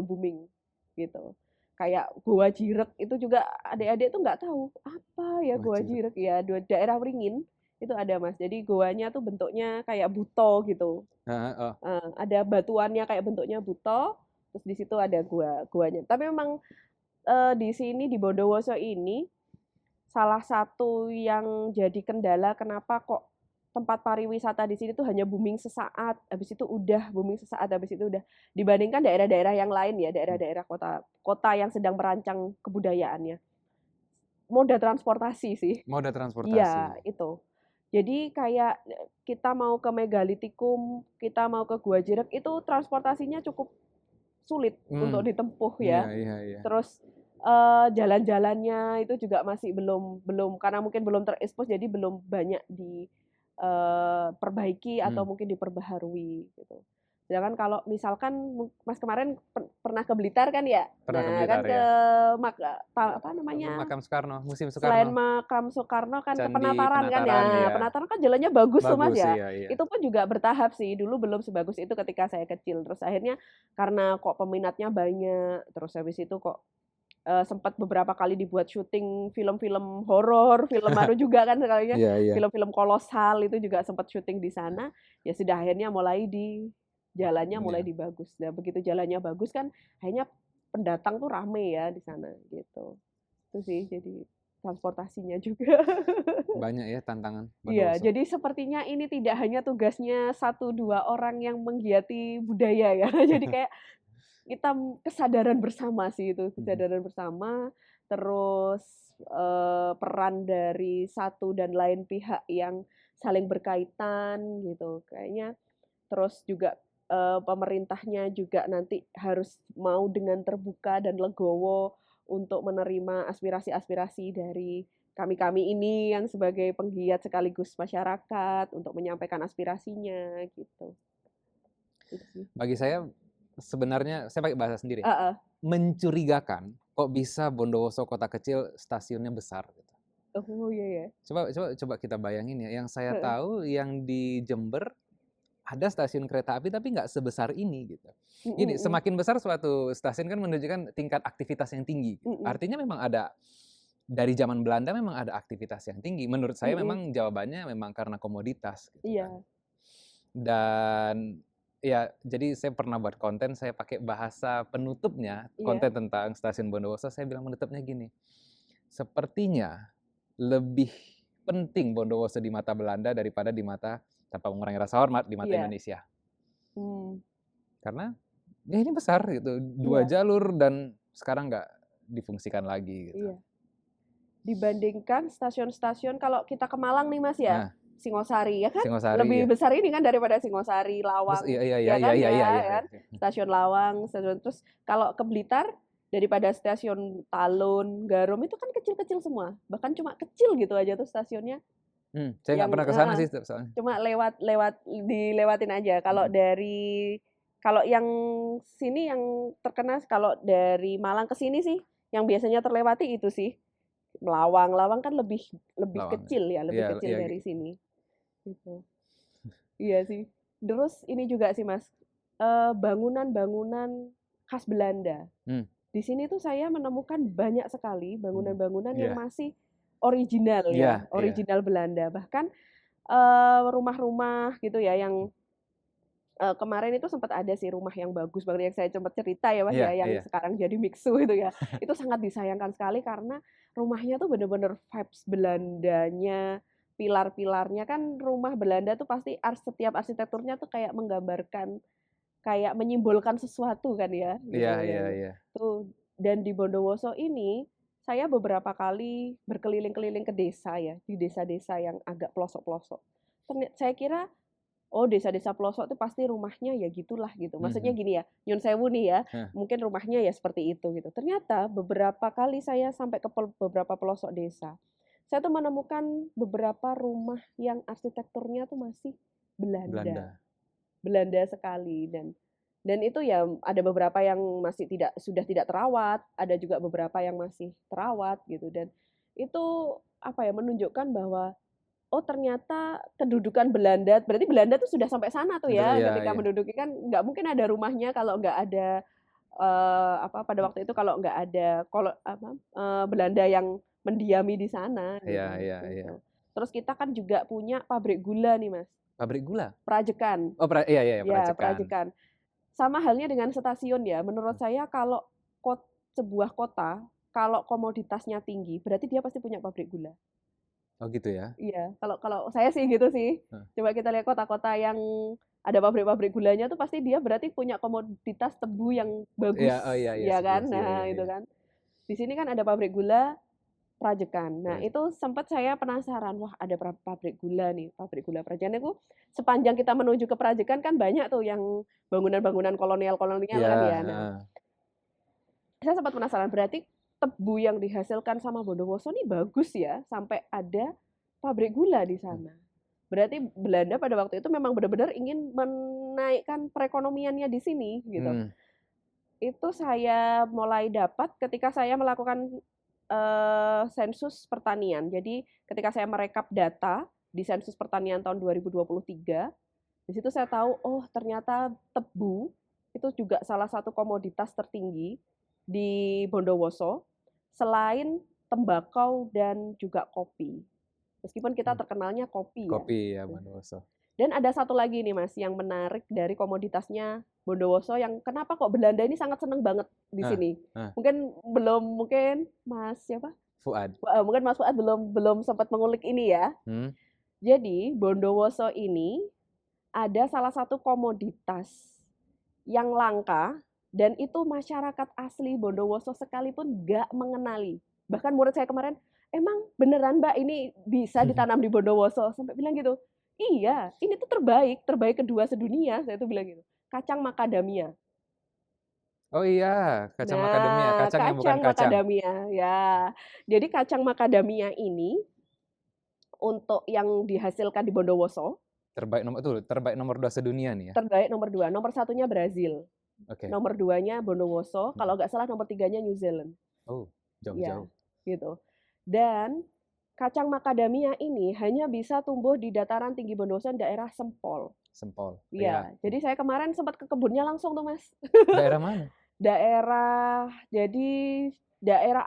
booming gitu. Kayak Goa Jirek itu juga adik-adik tuh nggak tahu apa ya Goa Jirek ya, daerah Wringin. Itu ada Mas, jadi goanya tuh bentuknya kayak buto gitu. Ada batuannya kayak bentuknya buto, terus di situ ada goanya. Tapi memang di sini di Bondowoso ini salah satu yang jadi kendala kenapa kok tempat pariwisata di sini tuh hanya booming sesaat, habis itu udah booming sesaat, habis itu udah, dibandingkan daerah-daerah yang lain ya, daerah-daerah kota yang sedang merancang kebudayaannya. Moda transportasi sih. Moda transportasi. Iya, itu. Jadi kayak kita mau ke megalitikum, kita mau ke Gua Jirek itu transportasinya cukup sulit untuk ditempuh ya. Iya. Terus jalan-jalannya itu juga masih belum karena mungkin belum terekspos jadi belum banyak diperbaiki atau mungkin diperbaharui gitu. Sedangkan kalau misalkan Mas kemarin pernah ke Blitar kan ya? Pernah ke Blitar, ke Makam Soekarno, Museum Soekarno. Selain Makam Soekarno kan ke Penataran kan ya. Iya. Penataran kan jalannya bagus tuh Mas ya. Iya. Itu pun juga bertahap sih. Dulu belum sebagus itu ketika saya kecil. Terus akhirnya karena kok peminatnya banyak, terus habis itu kok sempat beberapa kali dibuat syuting film-film horor, film baru juga kan sekalinya. Film-film kolosal itu juga sempat syuting di sana. Ya sudah akhirnya mulai jalannya mulai dibagus. Nah, begitu jalannya bagus kan akhirnya pendatang tuh rame ya di sana gitu. Itu sih jadi transportasinya juga. Banyak ya tantangan. Iya, jadi sepertinya ini tidak hanya tugasnya 1-2 orang yang menggiati budaya ya. Jadi kayak kita kesadaran bersama sih itu, kesadaran bersama, terus peran dari satu dan lain pihak yang saling berkaitan gitu. Kayaknya terus juga pemerintahnya juga nanti harus mau dengan terbuka dan legowo untuk menerima aspirasi-aspirasi dari kami ini yang sebagai penggiat sekaligus masyarakat untuk menyampaikan aspirasinya gitu. Bagi saya sebenarnya saya pakai bahasa sendiri. Mencurigakan kok bisa Bondowoso kota kecil stasiunnya besar gitu. Oh iya. Coba kita bayangin ya. Yang saya tahu yang di Jember ada stasiun kereta api tapi nggak sebesar ini gitu. Gini, semakin besar suatu stasiun kan menunjukkan tingkat aktivitas yang tinggi. Artinya memang ada dari zaman Belanda memang ada aktivitas yang tinggi. Menurut saya memang jawabannya memang karena komoditas. Gitu kan. Dan ya jadi saya pernah buat konten, saya pakai bahasa penutupnya, konten tentang stasiun Bondowoso, saya bilang penutupnya gini. Sepertinya lebih penting Bondowoso di mata Belanda daripada di mata, tanpa mengurangi rasa hormat, di mata Indonesia. Karena ya ini besar gitu, 2 jalur dan sekarang nggak difungsikan lagi gitu. Dibandingkan stasiun-stasiun kalau kita ke Malang nih Mas ya, Singosari ya kan, lebih besar ini kan daripada Singosari, Lawang, iya. Stasiun Lawang, terus kalau ke Blitar daripada stasiun Talun, Garum itu kan kecil-kecil semua, bahkan cuma kecil gitu aja tuh stasiunnya. Saya nggak pernah ke sana sih soalnya. Cuma dilewatin aja. Kalau yang sini yang terkena, kalau dari Malang ke sini sih yang biasanya terlewati itu sih Lawang kan lebih kecil ya, lebih kecil dari sini. Gitu. Iya sih. Terus ini juga sih Mas, bangunan-bangunan khas Belanda. Di sini tuh saya menemukan banyak sekali bangunan-bangunan yang masih original ya, original Belanda. Bahkan rumah-rumah gitu ya yang kemarin itu sempat ada sih rumah yang bagus banget yang saya sempat cerita ya Mas ya, yang sekarang jadi mixu itu ya. Itu sangat disayangkan sekali karena rumahnya tuh bener-bener vibes Belandanya, pilar-pilarnya kan rumah Belanda tuh pasti setiap arsitekturnya tuh kayak menggambarkan, kayak menyimbolkan sesuatu kan ya, gitu. Iya. Tuh, dan di Bondowoso ini saya beberapa kali berkeliling-keliling ke desa ya, di desa-desa yang agak pelosok-pelosok. Saya kira oh desa-desa pelosok itu pasti rumahnya ya gitulah gitu. Maksudnya gini ya, Nyun Sewu nih ya, mungkin rumahnya ya seperti itu gitu. Ternyata beberapa kali saya sampai ke beberapa pelosok desa, saya tuh menemukan beberapa rumah yang arsitekturnya tuh masih Belanda sekali, dan itu ya ada beberapa yang masih sudah tidak terawat, ada juga beberapa yang masih terawat gitu, dan itu apa ya, menunjukkan bahwa oh ternyata kedudukan Belanda, berarti Belanda tuh sudah sampai sana tuh ya, ketika menduduki kan nggak mungkin ada rumahnya kalau nggak ada pada waktu itu kalau nggak ada Belanda yang mendiami di sana. Gitu. Terus kita kan juga punya pabrik gula nih Mas. Pabrik gula? Prajekan. Oh iya Prajekan. Ya, Prajekan. Sama halnya dengan stasiun ya. Menurut saya kalau sebuah kota kalau komoditasnya tinggi, berarti dia pasti punya pabrik gula. Oh gitu ya? Iya, kalau saya sih gitu sih. Coba kita lihat kota-kota yang ada pabrik-pabrik gulanya tuh pasti dia berarti punya komoditas tebu yang bagus, ya kan? Nah itu kan. Di sini kan ada pabrik gula Prajekan. Nah itu sempat saya penasaran, wah ada pabrik gula nih, pabrik gula Prajekan itu sepanjang kita menuju ke Prajekan kan banyak tuh yang bangunan-bangunan kolonial-kolonial kan ya. Nah, saya sempat penasaran, berarti tebu yang dihasilkan sama Bondowoso ini bagus ya, sampai ada pabrik gula di sana. Berarti Belanda pada waktu itu memang benar-benar ingin menaikkan perekonomiannya di sini gitu. Itu saya mulai dapat ketika saya melakukan sensus pertanian. Jadi ketika saya merekap data di sensus pertanian tahun 2023, di situ saya tahu oh ternyata tebu itu juga salah satu komoditas tertinggi di Bondowoso selain tembakau dan juga kopi. Meskipun kita terkenalnya kopi ya. Kopi ya Bondowoso. Dan ada satu lagi nih Mas yang menarik dari komoditasnya Bondowoso yang kenapa kok Belanda ini sangat seneng banget di sini. Mungkin Mas siapa? Fuad. Mungkin Mas Fuad belum sempat mengulik ini ya. Jadi Bondowoso ini ada salah satu komoditas yang langka dan itu masyarakat asli Bondowoso sekalipun nggak mengenali. Bahkan murid saya kemarin, emang beneran Mbak ini bisa ditanam di Bondowoso? Sampai bilang gitu, iya ini tuh terbaik kedua sedunia, saya tuh bilang gitu. Kacang macadamia. Oh iya, kacang macadamia, kacang yang bukan kacang. Macadamia, ya. Jadi kacang macadamia ini untuk yang dihasilkan di Bondowoso, terbaik nomor 2 sedunia nih ya. Terbaik nomor 2, nomor 1-nya Brazil. Nomor 2-nya Bondowoso, kalau nggak salah nomor 3-nya New Zealand. Oh, jauh-jauh. Ya, gitu. Dan kacang macadamia ini hanya bisa tumbuh di dataran tinggi Bondowoso daerah Sempol. Iya. Jadi saya kemarin sempat ke kebunnya langsung tuh Mas. Daerah mana? daerah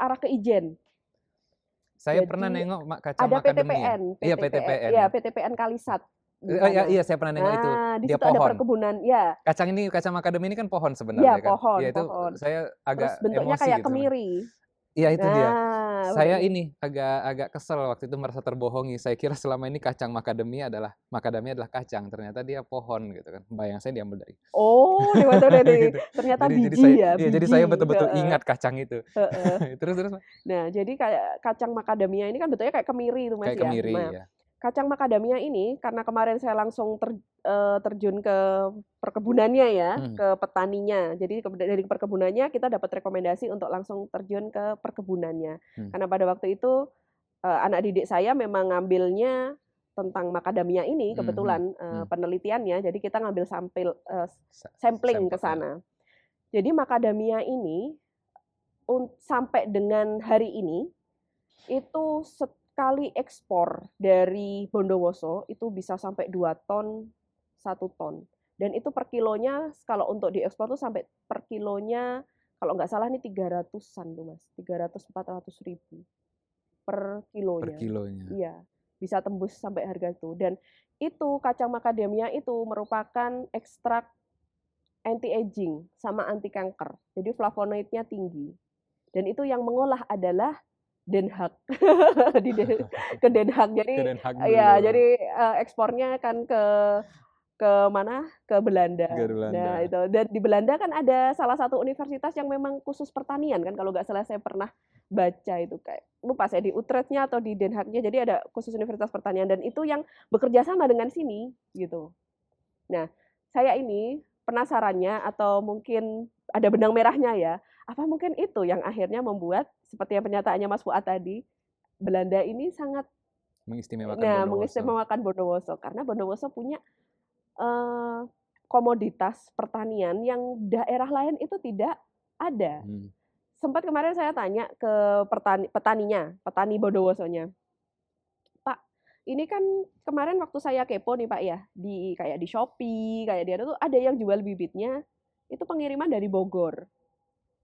arah ke Ijen. Saya pernah nengok kacang macadamia. Iya, PTPN. Iya, PTPN Kalisat. Iya, saya pernah nengok itu. Dia pohon. Ada perkebunan, ya. Kacang macadamia ini kan pohon sebenarnya kan. Pohon. Ya itu pohon. saya agak terus bentuknya emosi kayak gitu. Kemiri. Iya itu dia. Saya ini agak kesel waktu itu, merasa terbohongi. Saya kira selama ini kacang macadamia adalah kacang, ternyata dia pohon gitu kan. Bayang saya diambil dari. Oh, gitu. Ternyata biji ya. Jadi saya betul-betul ingat kacang itu. terus. Nah, jadi kayak kacang macadamia ini kan bentuknya kayak kemiri itu Mas kayak Kemiri, ya. Kacang macadamia ini karena kemarin saya langsung terjun ke perkebunannya ya, ke petaninya. Jadi dari perkebunannya kita dapat rekomendasi untuk langsung terjun ke perkebunannya. Karena pada waktu itu anak didik saya memang ngambilnya tentang macadamia ini kebetulan penelitiannya. Jadi kita ngambil sampling ke sana. Jadi macadamia ini sampai dengan hari ini itu sekali ekspor dari Bondowoso itu bisa sampai 2 ton, 1 ton. Dan itu per kilonya, kalau untuk diekspor tuh sampai per kilonya, kalau nggak salah nih 300-an tuh Mas, 300-400 ribu per kilonya. Per kilonya. Iya, bisa tembus sampai harga itu. Dan itu kacang macadamia itu merupakan ekstrak anti-aging sama anti kanker. Jadi flavonoidnya tinggi. Dan itu yang mengolah adalah Den Haag. Ke Den Haag. Jadi ya, jadi ekspornya kan ke mana? Ke Belanda. Nah, itu. Dan di Belanda kan ada salah satu universitas yang memang khusus pertanian kan, kalau nggak salah saya pernah baca itu, kayak lupa saya di Utrechtnya atau di Den Haagnya, jadi ada khusus universitas pertanian dan itu yang bekerja sama dengan sini gitu. Nah, saya ini penasarannya atau mungkin ada benang merahnya ya, apa mungkin itu yang akhirnya membuat seperti yang pernyataannya Mas Fuad tadi, Belanda ini sangat mengistimewakan Bondowoso karena Bondowoso punya komoditas pertanian yang daerah lain itu tidak ada. Sempat kemarin saya tanya ke petani Bondowosonya, Pak, ini kan kemarin waktu saya kepo nih Pak ya, kayak di Shopee, kayak di tuh ada yang jual bibitnya, itu pengiriman dari Bogor.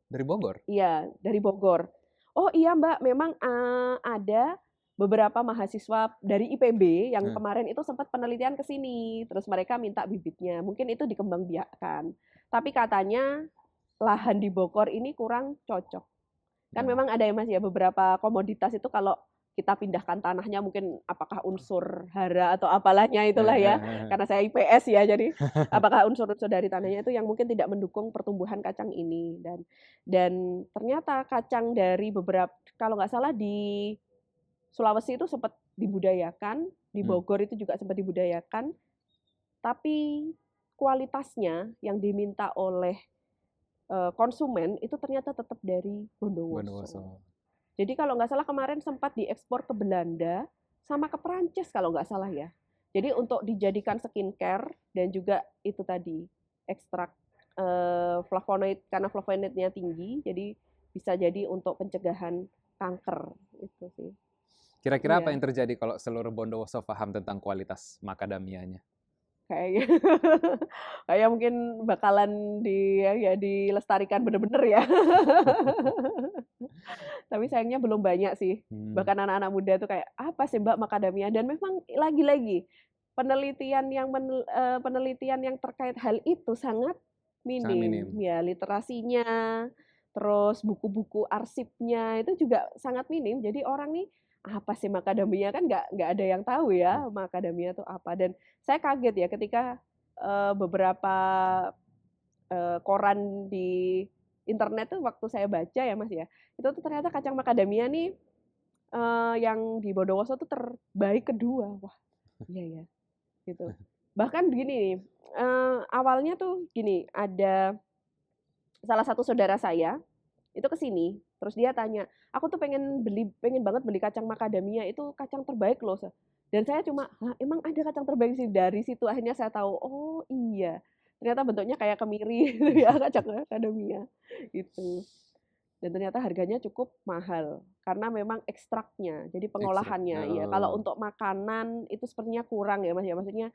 Dari Bogor? Iya, dari Bogor. Oh iya Mbak, memang ada beberapa mahasiswa dari IPB yang kemarin itu sempat penelitian ke sini, terus mereka minta bibitnya. Mungkin itu dikembangbiakkan. Tapi katanya lahan di Bogor ini kurang cocok. Kan memang ada ya Mas ya, beberapa komoditas itu kalau kita pindahkan tanahnya mungkin apakah unsur hara atau apalahnya itulah ya, karena saya IPS ya, jadi apakah unsur-unsur dari tanahnya itu yang mungkin tidak mendukung pertumbuhan kacang ini. Dan ternyata kacang dari beberapa, kalau nggak salah di Sulawesi itu sempat dibudayakan, di Bogor itu juga sempat dibudayakan, tapi kualitasnya yang diminta oleh konsumen itu ternyata tetap dari Bondowoso. Jadi kalau nggak salah kemarin sempat diekspor ke Belanda sama ke Perancis kalau nggak salah ya. Jadi untuk dijadikan skincare dan juga itu tadi ekstrak flavonoid, karena flavonoidnya tinggi, jadi bisa jadi untuk pencegahan kanker itu sih. Kira-kira apa yang terjadi kalau seluruh Bondowoso paham tentang kualitas macadamianya? Kayak mungkin bakalan dilestarikan bener-bener ya. Tapi sayangnya belum banyak sih. Bahkan anak-anak muda tuh kayak, apa sih Mbak macadamia? Dan memang lagi-lagi penelitian yang terkait hal itu sangat minim. Ya, literasinya, terus buku-buku arsipnya itu juga sangat minim. Jadi orang nih, apa sih macadamia, kan nggak ada yang tahu ya macadamia itu apa. Dan saya kaget ya ketika beberapa koran di internet tuh waktu saya baca ya Mas ya, itu tuh ternyata kacang macadamia nih yang di Bondowoso tuh terbaik kedua. Wah, iya ya, gitu. Bahkan begini nih, awalnya tuh gini, ada salah satu saudara saya itu ke sini, terus dia tanya, aku tuh pengen banget beli kacang macadamia, itu kacang terbaik loh. Dan saya cuma, emang ada kacang terbaik sih? Dari situ akhirnya saya tahu, oh iya, ternyata bentuknya kayak kemiri ya, kacang macadamia gitu. Dan ternyata harganya cukup mahal karena memang ekstraknya, jadi pengolahannya. Iya, kalau untuk makanan itu sepertinya kurang ya Mas ya, maksudnya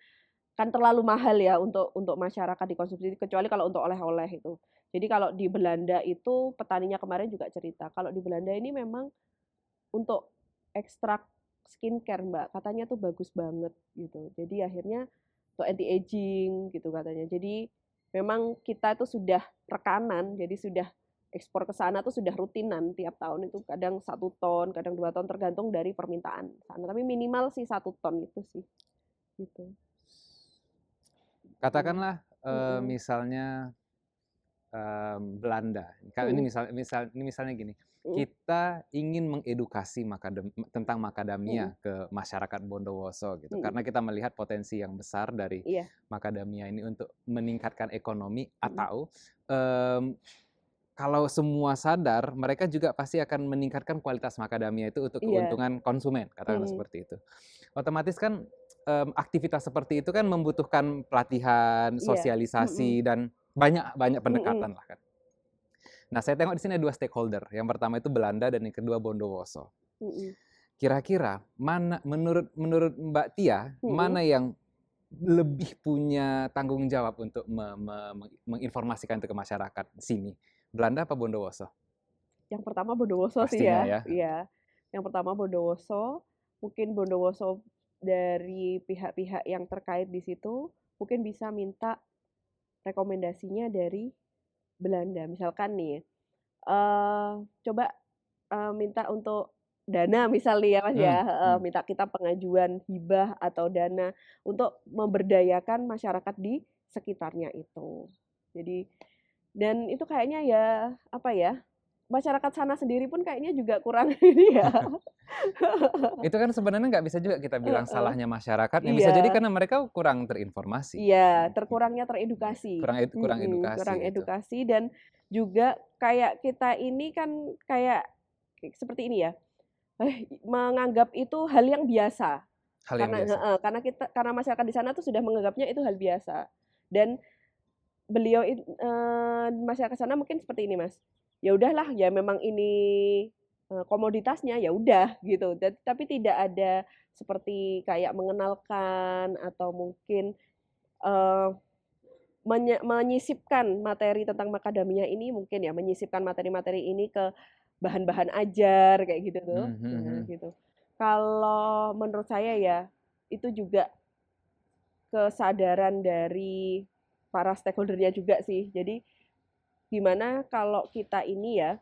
kan terlalu mahal ya untuk masyarakat dikonsumsi, kecuali kalau untuk oleh-oleh itu. Jadi kalau di Belanda itu petaninya kemarin juga cerita, kalau di Belanda ini memang untuk ekstrak skincare Mbak, katanya tuh bagus banget gitu. Jadi akhirnya untuk anti aging gitu katanya. Jadi memang kita itu sudah rekanan, jadi sudah ekspor ke sana tuh sudah rutinan tiap tahun itu, kadang 1 ton, kadang 2 ton tergantung dari permintaan sana. Tapi minimal sih 1 ton itu sih. Gitu. Katakanlah misalnya Belanda. Ini misalnya gini, kita ingin mengedukasi tentang macadamia ke masyarakat Bondowoso gitu, karena kita melihat potensi yang besar dari macadamia ini untuk meningkatkan ekonomi, atau kalau semua sadar, mereka juga pasti akan meningkatkan kualitas macadamia itu untuk keuntungan konsumen, katakanlah seperti itu. Otomatis kan aktivitas seperti itu kan membutuhkan pelatihan, sosialisasi, dan banyak pendekatan lah kan. Nah, saya tengok di sini ada 2 stakeholder. Yang pertama itu Belanda dan yang kedua Bondowoso. Kira-kira mana menurut Mbak Tia, mana yang lebih punya tanggung jawab untuk menginformasikan itu ke masyarakat sini? Belanda apa Bondowoso? Yang pertama Bondowoso sih Pastinya ya. ya. Iya. Yang pertama Bondowoso, mungkin Bondowoso dari pihak-pihak yang terkait di situ mungkin bisa minta rekomendasinya dari Belanda. Misalkan nih, coba minta untuk dana misalnya ya Mas ya, minta kita pengajuan hibah atau dana untuk memberdayakan masyarakat di sekitarnya itu. Jadi dan itu kayaknya ya, apa ya, masyarakat sana sendiri pun kayaknya juga kurang ini ya. Itu kan sebenarnya nggak bisa juga kita bilang Heeh. salahnya masyarakatnya, bisa jadi Iya. karena mereka kurang terinformasi. Iya, kurang edukasi. Kurang edukasi Kurang gitu. edukasi dan juga kayak kita ini kan kayak seperti ini ya, menganggap itu hal yang biasa. Hal yang biasa. Karena masyarakat di sana tuh sudah menganggapnya itu hal biasa. Dan beliau masyarakat sana mungkin seperti ini, Mas. Ya udahlah, ya memang ini komoditasnya, ya udah gitu. Tapi tidak ada seperti kayak mengenalkan atau mungkin eh, menyisipkan materi tentang macadamia ini mungkin ya, menyisipkan materi-materi ini ke bahan-bahan ajar kayak gitu tuh. Nah, gitu. Kalau menurut saya ya itu juga kesadaran dari para stakeholder-nya juga sih. Jadi gimana kalau kita ini ya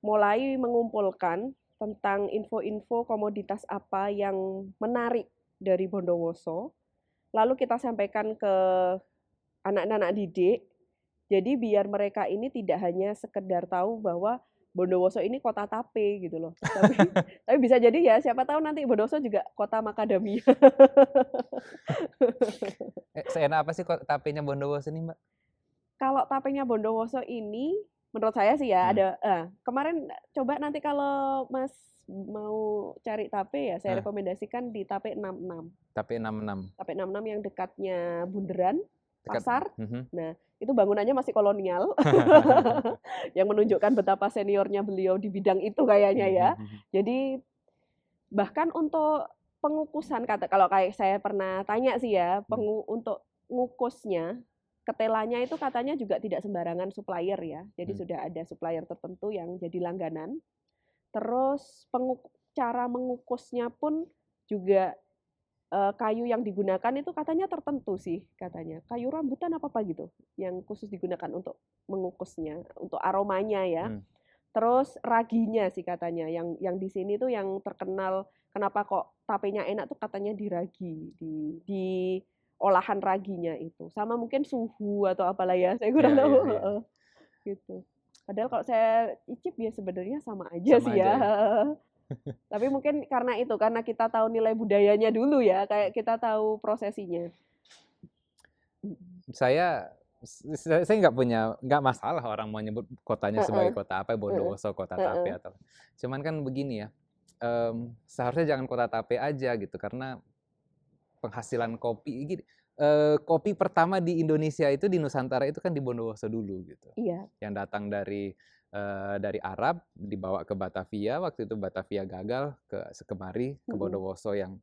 mulai mengumpulkan tentang info-info komoditas apa yang menarik dari Bondowoso, lalu kita sampaikan ke anak-anak didik. Jadi biar mereka ini tidak hanya sekedar tahu bahwa Bondowoso ini kota tape gitu loh. Tapi bisa jadi ya siapa tahu nanti Bondowoso juga kota macadamia. Seenak apa sih kok tapenya Bondowoso ini, Mbak? Kalau tapenya Bondowoso ini menurut saya sih ya ada kemarin coba nanti kalau Mas mau cari tape ya saya rekomendasikan di Tape 66. Tape 66. Tape 66 yang dekatnya Bundaran Pasar. Nah, itu bangunannya masih kolonial. Yang menunjukkan betapa seniornya beliau di bidang itu kayaknya ya. Jadi bahkan untuk pengukusan kalau kayak saya pernah tanya sih ya, untuk ngukusnya ketelanya itu katanya juga tidak sembarangan supplier ya. Jadi sudah ada supplier tertentu yang jadi langganan. Terus cara mengukusnya pun juga kayu yang digunakan itu katanya tertentu sih katanya. Kayu rambutan apa gitu yang khusus digunakan untuk mengukusnya, untuk aromanya ya. Terus raginya sih katanya yang di sini tuh yang terkenal kenapa kok tapenya enak tuh katanya di ragi, di olahan raginya itu. Sama mungkin suhu atau apalah ya, saya kurang tahu. Gitu. Padahal kalau saya icip ya sebenarnya sama aja sih ya. Tapi mungkin karena kita tahu nilai budayanya dulu ya, kayak kita tahu prosesinya. Saya nggak masalah orang mau nyebut kotanya sebagai kota apa, Bondowoso kota tape atau. Cuman kan begini ya, seharusnya jangan kota tape aja gitu karena penghasilan kopi kopi pertama di Indonesia itu di Nusantara itu kan di Bondowoso dulu gitu. Iya. Yang datang dari Arab dibawa ke Batavia, waktu itu Batavia gagal ke Bondowoso yang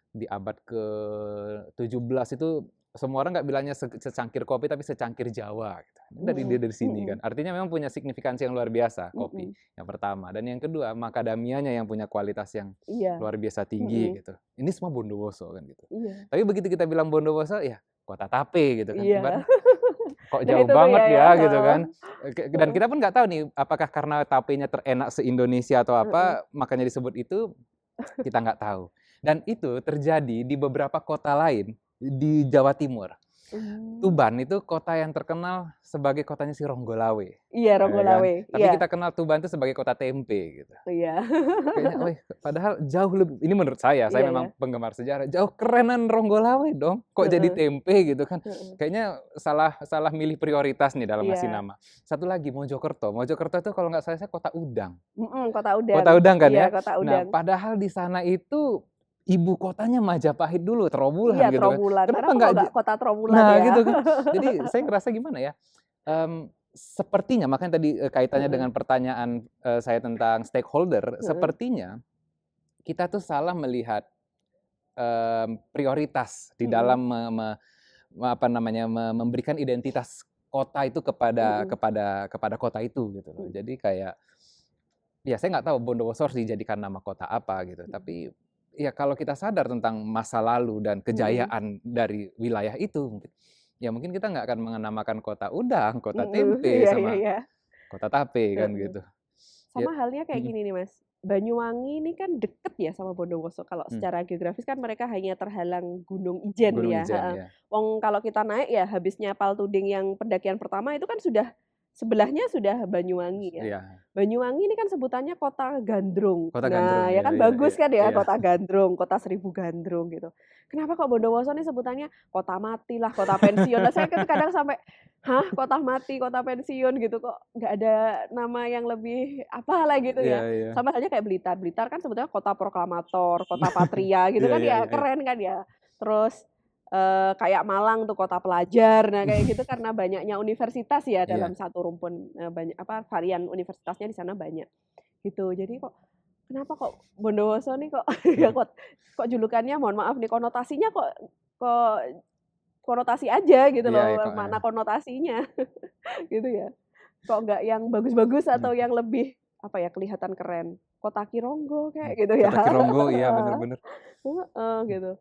di abad ke-17 itu semua orang nggak bilangnya secangkir kopi tapi secangkir Jawa gitu. Dari sini kan. Artinya memang punya signifikansi yang luar biasa kopi yang pertama, dan yang kedua macadamianya yang punya kualitas yang luar biasa tinggi gitu. Ini semua Bondowoso kan gitu. Tapi begitu kita bilang Bondowoso ya kota tape gitu kan. Kok jauh banget ya gitu kan. Dan kita pun nggak tahu nih apakah karena tapenya terenak se-Indonesia atau apa makanya disebut itu, kita nggak tahu. Dan itu terjadi di beberapa kota lain di Jawa Timur. Tuban itu kota yang terkenal sebagai kotanya si Ronggolawe. Iya, Ronggolawe. Kan? Tapi kita kenal Tuban itu sebagai kota tempe gitu. Iya. Kayaknya, padahal jauh lebih, ini menurut saya memang penggemar sejarah, jauh kerenan Ronggolawe dong. Kok jadi tempe gitu kan. Kayaknya salah milih prioritas nih dalam ngasih nama. Satu lagi Mojokerto. Mojokerto itu kalau nggak salah saya kota udang. Kota udang. Kota udang kan ya? Kota udang. Nah, padahal di sana itu ibu kotanya Majapahit dulu, Trowulan gitu Trowulan. kan. Kenapa nggak kota Trowulan ya? Gitu kan. Jadi saya ngerasa gimana ya, sepertinya, makanya tadi kaitannya dengan pertanyaan saya tentang stakeholder, sepertinya kita tuh salah melihat prioritas di dalam memberikan identitas kota itu kepada kota itu gitu loh. Jadi kayak ya saya nggak tahu Bondowoso harus dijadikan nama kota apa gitu. Tapi ya kalau kita sadar tentang masa lalu dan kejayaan dari wilayah itu, mungkin kita nggak akan menamakan kota udang, kota tempe, sama kota tape kan gitu. Sama halnya kayak gini nih Mas. Banyuwangi ini kan deket ya sama Bondowoso. Kalau secara geografis kan mereka hanya terhalang Gunung Ijen ya. Wong kalau kita naik ya habisnya Paltuding yang pendakian pertama itu kan sudah sebelahnya sudah Banyuwangi ya. Banyuwangi ini kan sebutannya kota gandrung. Nah, ya kan bagus kan ya, kota gandrung, kota 1000 gandrung gitu. Kenapa kok Bondowoso ini sebutannya kota mati lah, kota pensiun. Nah, saya kan kadang sampai kota mati, kota pensiun gitu, kok nggak ada nama yang lebih apalah gitu ya. Sama saja kayak Blitar. Blitar kan sebetulnya kota proklamator, kota patria gitu kan ya, keren kan ya. Terus kayak Malang tuh kota pelajar. Nah, kayak gitu karena banyaknya universitas ya dalam satu rumpun, banyak varian universitasnya di sana banyak. Gitu. Jadi kenapa kok Bondowoso nih kok kok julukannya, mohon maaf nih, konotasinya kok konotasi aja gitu loh, mana konotasinya gitu ya. Kok nggak yang bagus-bagus atau yang lebih kelihatan keren. Kota Kironggo kayak gitu ya. Kota Kironggo, iya benar-benar. Gitu.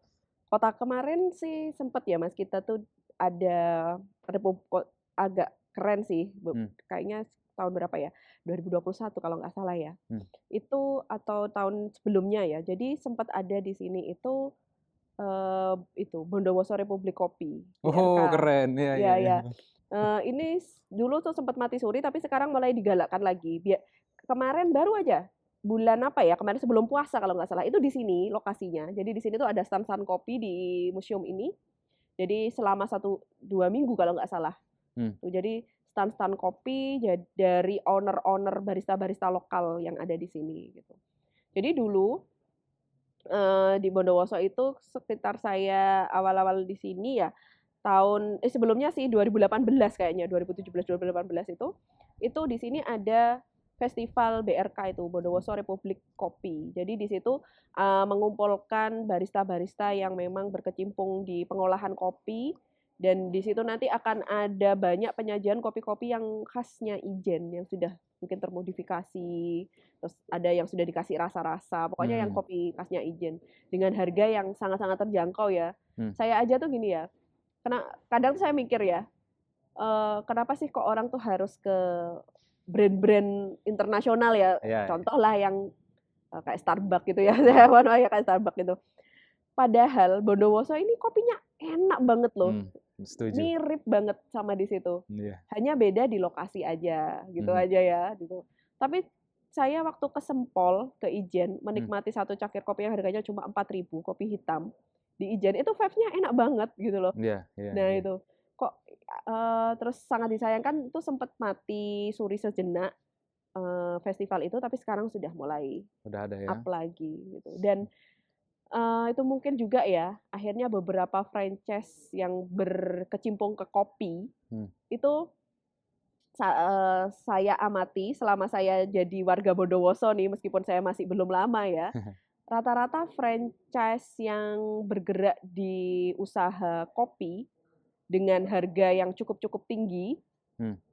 Kota kemarin sih sempet ya Mas, kita tuh ada agak keren sih, kayaknya tahun berapa ya, 2021 kalau nggak salah ya. Itu atau tahun sebelumnya ya. Jadi sempat ada di sini itu Bondowoso Republik Kopi. Keren ya. Ini dulu tuh sempat mati suri tapi sekarang mulai digalakkan lagi. Kemarin baru aja bulan kemarin sebelum puasa kalau nggak salah, itu di sini lokasinya. Jadi di sini tuh ada stand-stand kopi di museum ini. Jadi selama 1-2 minggu kalau nggak salah. Jadi stand-stand kopi dari owner-owner barista-barista lokal yang ada di sini gitu. Jadi dulu di Bondowoso itu sekitar saya awal-awal di sini ya, sebelumnya sih 2018 kayaknya, 2017-2018 itu di sini ada festival BRK itu, Bondowoso Republik Kopi. Jadi di situ mengumpulkan barista-barista yang memang berkecimpung di pengolahan kopi, dan di situ nanti akan ada banyak penyajian kopi-kopi yang khasnya Ijen yang sudah mungkin termodifikasi, terus ada yang sudah dikasih rasa-rasa, pokoknya yang kopi khasnya Ijen dengan harga yang sangat-sangat terjangkau ya. Saya aja tuh gini ya, karena kadang saya mikir ya, kenapa sih kok orang tuh harus ke brand-brand internasional ya, contoh lah yang kayak Starbucks gitu ya, kayak Starbucks gitu. Padahal Bondowoso ini kopinya enak banget loh. Setuju. Mirip banget sama di situ. Hanya beda di lokasi aja, gitu aja ya, gitu. Tapi saya waktu ke Sempol, ke Ijen, menikmati satu cangkir kopi yang harganya cuma 4.000, kopi hitam di Ijen, itu vibe-nya enak banget gitu loh. Nah itu kok terus sangat disayangkan itu sempat mati suri sejenak festival itu, tapi sekarang sudah mulai ada ya, up lagi gitu. Dan itu mungkin juga ya, akhirnya beberapa franchise yang berkecimpung ke kopi itu saya amati selama saya jadi warga Bondowoso nih, meskipun saya masih belum lama ya. Rata-rata franchise yang bergerak di usaha kopi dengan harga yang cukup tinggi,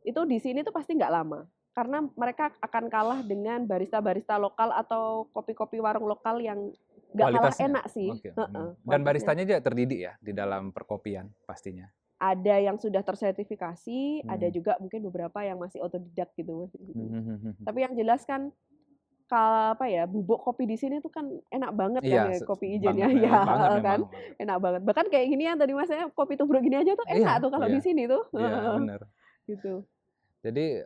itu di sini tuh pasti nggak lama. Karena mereka akan kalah dengan barista-barista lokal atau kopi-kopi warung lokal yang nggak kalah enak sih. Dan baristanya juga terdidik ya di dalam perkopian pastinya. Ada yang sudah tersertifikasi, ada juga mungkin beberapa yang masih otodidak gitu. Tapi yang jelas kan bubuk kopi di sini tuh kan enak banget kan ya, kopi Ijennya kan. Enak banget. Bahkan kayak gini yang tadi Mas, saya kopi tubruk gini aja tuh enak tuh kalau di sini tuh. Iya, benar. Gitu. Jadi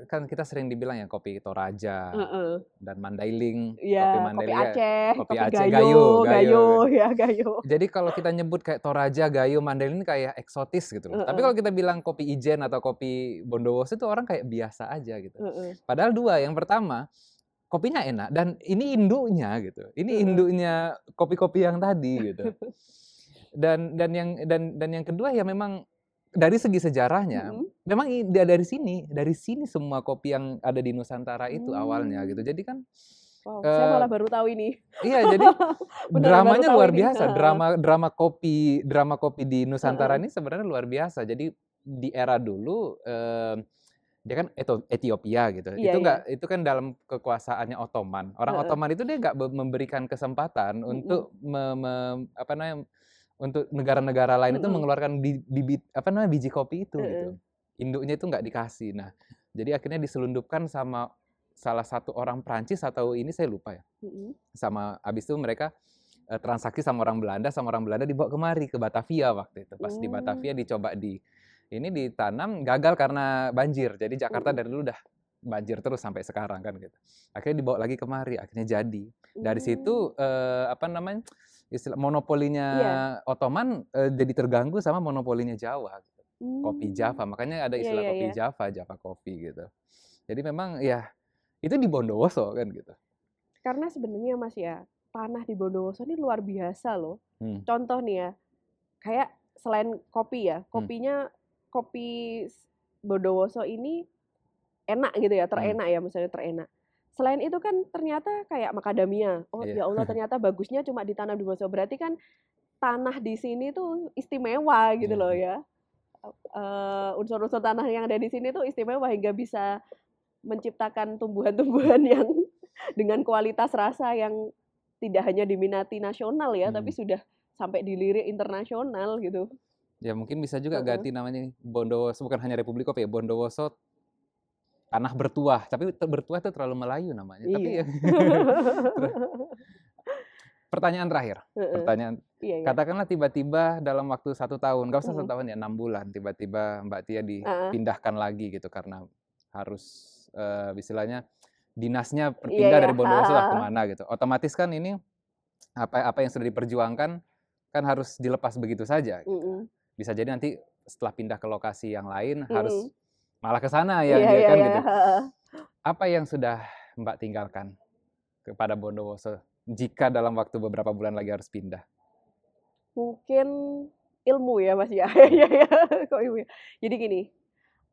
kan kita sering dibilang ya kopi Toraja dan Mandailing, kopi Aceh, kopi Aceh, Gayo. Jadi kalau kita nyebut kayak Toraja, Gayo, Mandailing kayak eksotis gitu loh. Tapi kalau kita bilang kopi Ijen atau kopi Bondowoso itu orang kayak biasa aja gitu. Padahal dua, yang pertama kopinya enak dan ini induknya gitu. Ini induknya kopi-kopi yang tadi gitu. Dan yang kedua ya memang dari segi sejarahnya, memang dari sini semua kopi yang ada di Nusantara itu awalnya gitu. Jadi kan Wow, saya malah baru tahu ini. Iya, jadi dramanya luar biasa. Drama kopi di Nusantara ini sebenarnya luar biasa. Jadi di era dulu dia kan Ethiopia gitu. Itu kan dalam kekuasaannya Ottoman. Orang Ottoman itu dia nggak memberikan kesempatan untuk untuk negara-negara lain itu mengeluarkan biji kopi itu gitu. Induknya itu nggak dikasih. Nah, jadi akhirnya diselundupkan sama salah satu orang Prancis atau ini saya lupa ya. Sama abis itu mereka transaksi sama orang Belanda dibawa kemari ke Batavia waktu itu. Pas di Batavia dicoba ditanam, gagal karena banjir. Jadi Jakarta dari dulu udah banjir terus sampai sekarang kan gitu. Akhirnya dibawa lagi kemari, akhirnya jadi. Dari situ monopolinya Ottoman jadi terganggu sama monopolinya Jawa. Gitu. Kopi Java, makanya ada istilah kopi Java Coffee gitu. Jadi memang ya itu di Bondowoso kan gitu. Karena sebenarnya Mas ya, tanah di Bondowoso ini luar biasa loh. Contoh nih ya, kayak selain kopi ya, kopi Bondowoso ini enak gitu ya, terenak ya, misalnya terenak. Selain itu kan ternyata kayak macadamia. Oh ya Allah, ternyata bagusnya cuma ditanam di Bondowoso. Berarti kan tanah di sini tuh istimewa gitu loh ya. Unsur-unsur tanah yang ada di sini tuh istimewa hingga bisa menciptakan tumbuhan-tumbuhan yang dengan kualitas rasa yang tidak hanya diminati nasional ya, tapi sudah sampai dilirik internasional gitu. Ya mungkin bisa juga ganti namanya Bondowoso, bukan hanya Republik Kopi ya, Bondowoso tanah bertuah, tapi bertuah itu terlalu Melayu namanya. Iya. Tapi ya. Pertanyaan terakhir, katakanlah tiba-tiba dalam waktu 1 tahun, nggak usah 1 tahun ya, 6 bulan, tiba-tiba Mbak Tia dipindahkan lagi gitu karena harus istilahnya dinasnya pindah dari Bondowoso lah kemana gitu. Otomatis kan ini apa yang sudah diperjuangkan kan harus dilepas begitu saja. Gitu. Bisa jadi nanti setelah pindah ke lokasi yang lain harus malah ke sana ya, kan gitu. Apa yang sudah Mbak tinggalkan kepada Bondowoso jika dalam waktu beberapa bulan lagi harus pindah? Mungkin ilmu ya Mas ya. Kok ilmu ya? Jadi gini,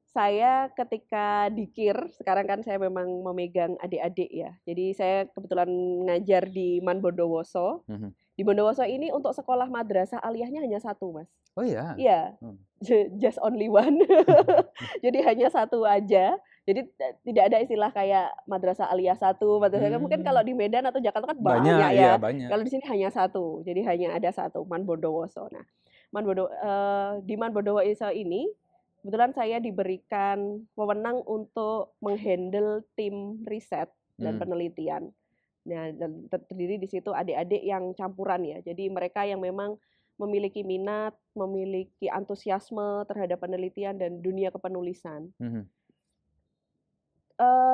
saya ketika di KIR, sekarang kan saya memang memegang adik-adik ya. Jadi saya kebetulan ngajar di Man Bondowoso. Di Bondowoso ini untuk sekolah madrasah aliyahnya hanya 1, Mas. Oh iya? Iya, just only one. Jadi hanya 1 aja. Jadi tidak ada istilah kayak madrasah aliyah 1, madrasah mungkin kalau di Medan atau Jakarta kan banyak ya. Banyak. Kalau di sini hanya 1, jadi hanya ada 1, Man Bondowoso. Nah, di Man Bondowoso ini kebetulan saya diberikan wewenang untuk menghandle tim riset dan penelitian. Nah, dan terdiri di situ adik-adik yang campuran ya. Jadi mereka yang memang memiliki minat, memiliki antusiasme terhadap penelitian dan dunia kepenulisan.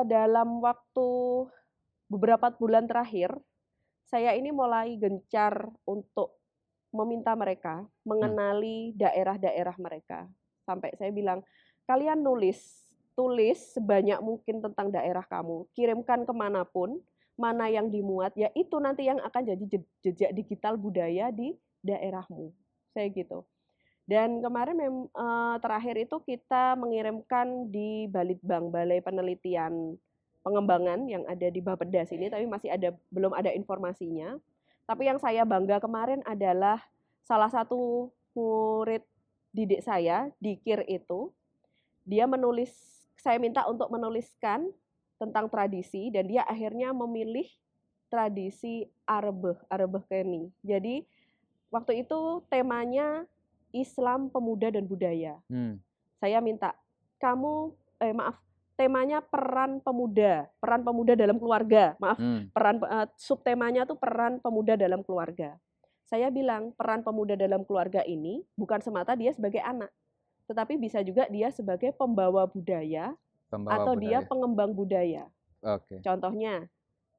Dalam waktu beberapa bulan terakhir, saya ini mulai gencar untuk meminta mereka mengenali daerah-daerah mereka. Sampai saya bilang, kalian tulis sebanyak mungkin tentang daerah kamu, kirimkan kemanapun, mana yang dimuat, ya itu nanti yang akan jadi jejak digital budaya di daerahmu. Saya gitu. Dan kemarin terakhir itu kita mengirimkan di Balitbang, Balai Penelitian Pengembangan yang ada di Bapeda sini, tapi belum ada informasinya. Tapi yang saya bangga kemarin adalah salah satu murid didik saya di KIR itu, dia saya minta untuk menuliskan tentang tradisi, dan dia akhirnya memilih tradisi Arebeh Keni. Jadi waktu itu temanya Islam, Pemuda dan Budaya. Saya minta temanya peran pemuda dalam keluarga. Subtemanya tuh peran pemuda dalam keluarga. Saya bilang peran pemuda dalam keluarga ini bukan semata dia sebagai anak, tetapi bisa juga dia sebagai pembawa budaya atau dia pengembang budaya. Contohnya,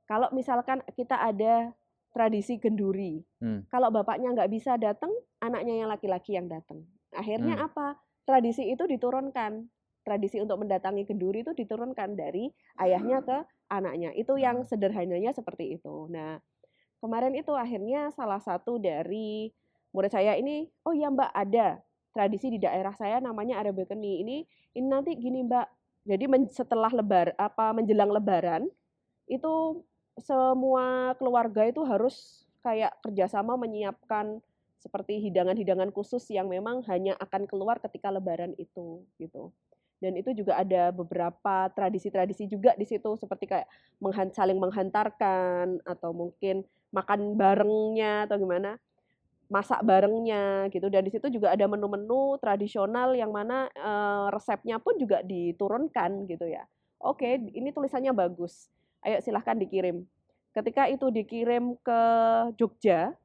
kalau misalkan kita ada tradisi genduri, kalau bapaknya nggak bisa datang, anaknya yang laki-laki yang datang. Akhirnya apa? Tradisi itu diturunkan. Tradisi untuk mendatangi genduri itu diturunkan dari ayahnya ke anaknya. Itu yang sederhananya seperti itu. Nah, kemarin itu akhirnya salah satu dari murid saya ini, oh ya Mbak, ada tradisi di daerah saya namanya Arebeh Keni. Ini nanti gini Mbak. Jadi setelah menjelang Lebaran itu semua keluarga itu harus kayak kerjasama menyiapkan seperti hidangan-hidangan khusus yang memang hanya akan keluar ketika Lebaran itu gitu. Dan itu juga ada beberapa tradisi-tradisi juga di situ seperti kayak saling menghantarkan atau mungkin makan barengnya atau gimana, masak barengnya gitu. Dan di situ juga ada menu-menu tradisional yang mana resepnya pun juga diturunkan gitu ya. Oke, ini tulisannya bagus. Ayo silahkan dikirim. Ketika itu dikirim ke Jogja,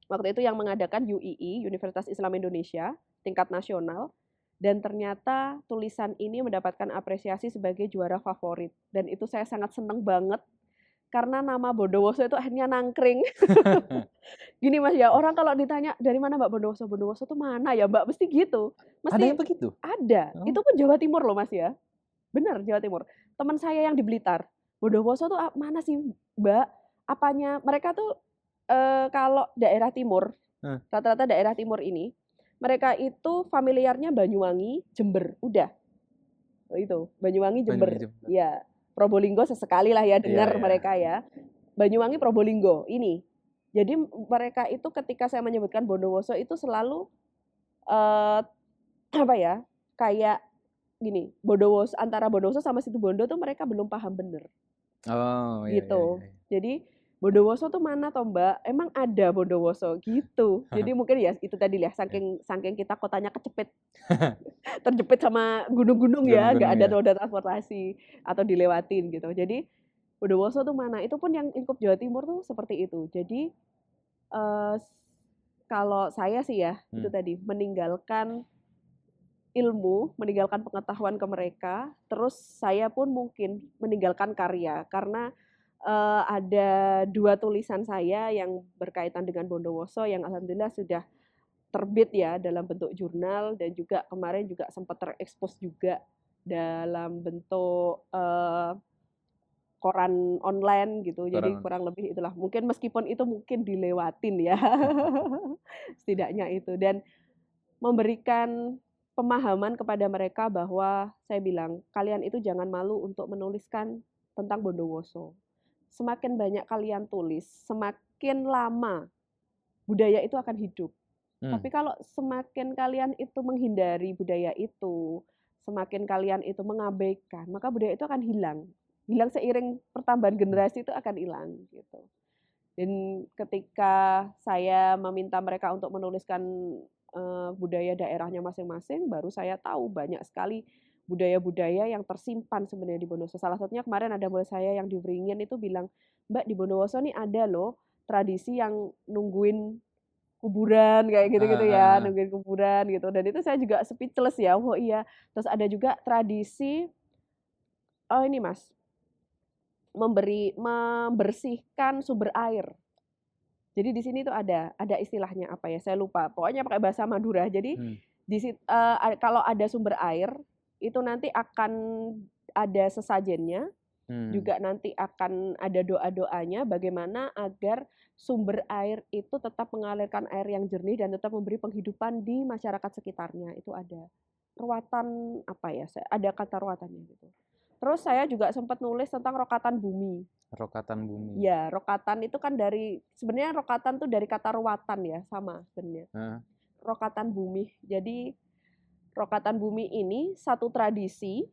waktu itu yang mengadakan UII, Universitas Islam Indonesia, tingkat nasional, dan ternyata tulisan ini mendapatkan apresiasi sebagai juara favorit. Dan itu saya sangat senang banget, karena nama Bondowoso itu akhirnya nangkring. Gini Mas ya, orang kalau ditanya dari mana Mbak Bondowoso, Bondowoso itu mana ya Mbak, mesti gitu. Mesti ada yang begitu? Ada, itu pun Jawa Timur loh Mas ya. Benar, Jawa Timur. Teman saya yang di Blitar, Bondowoso tuh mana sih Mbak? Apanya? Mereka tuh kalau daerah timur, rata-rata daerah timur ini, mereka itu familiarnya Banyuwangi, Jember, udah. Itu, Banyuwangi, Jember. Ya, Probolinggo sesekali lah ya dengar mereka ya. Banyuwangi, Probolinggo, ini. Jadi mereka itu ketika saya menyebutkan Bondowoso itu selalu apa ya? Kayak gini, Bondowoso antara Bondowoso sama Situbondo tuh mereka belum paham bener. Oh, gitu. Jadi Bondowoso tuh mana toh Mbak? Emang ada Bondowoso gitu. Jadi mungkin ya itu tadi ya saking kita kotanya kecepet. Terjepit sama gunung-gunung ya, nggak ada moda transportasi atau dilewatin gitu. Jadi Bondowoso tuh mana? Itu pun yang lingkup Jawa Timur tuh seperti itu. Jadi kalau saya sih ya itu tadi meninggalkan ilmu, meninggalkan pengetahuan ke mereka, terus saya pun mungkin meninggalkan karya karena ada 2 tulisan saya yang berkaitan dengan Bondowoso yang alhamdulillah sudah terbit ya dalam bentuk jurnal dan juga kemarin juga sempat terekspos juga dalam bentuk koran online gitu. Jadi kurang lebih itulah. Mungkin meskipun itu mungkin dilewatin ya. Setidaknya itu dan memberikan pemahaman kepada mereka bahwa saya bilang kalian itu jangan malu untuk menuliskan tentang Bondowoso. Semakin banyak kalian tulis, semakin lama budaya itu akan hidup. Tapi kalau semakin kalian itu menghindari budaya itu, semakin kalian itu mengabaikan, maka budaya itu akan hilang. Hilang seiring pertambahan generasi itu akan hilang gitu. Dan ketika saya meminta mereka untuk menuliskan budaya daerahnya masing-masing, baru saya tahu banyak sekali budaya-budaya yang tersimpan sebenarnya di Bondowoso. Salah satunya kemarin ada murid saya yang di Wringin itu bilang, Mbak di Bondowoso nih ada loh tradisi yang nungguin kuburan kayak gitu-gitu ya, nungguin kuburan gitu. Dan itu saya juga speechless ya, oh iya. Terus ada juga tradisi, oh ini Mas, membersihkan sumber air. Jadi di sini tuh ada istilahnya apa ya? Saya lupa. Pokoknya pakai bahasa Madura. Jadi kalau ada sumber air itu nanti akan ada sesajennya, juga nanti akan ada doa-doanya bagaimana agar sumber air itu tetap mengalirkan air yang jernih dan tetap memberi penghidupan di masyarakat sekitarnya. Itu ada ruatan apa ya? Ada kata ruatannya gitu. Terus saya juga sempat nulis tentang rokatan bumi. Rokatan bumi. Ya, rokatan itu kan sebenarnya rokatan tuh dari kata ruatan ya, sama sebenarnya. Rokatan bumi. Jadi rokatan bumi ini satu tradisi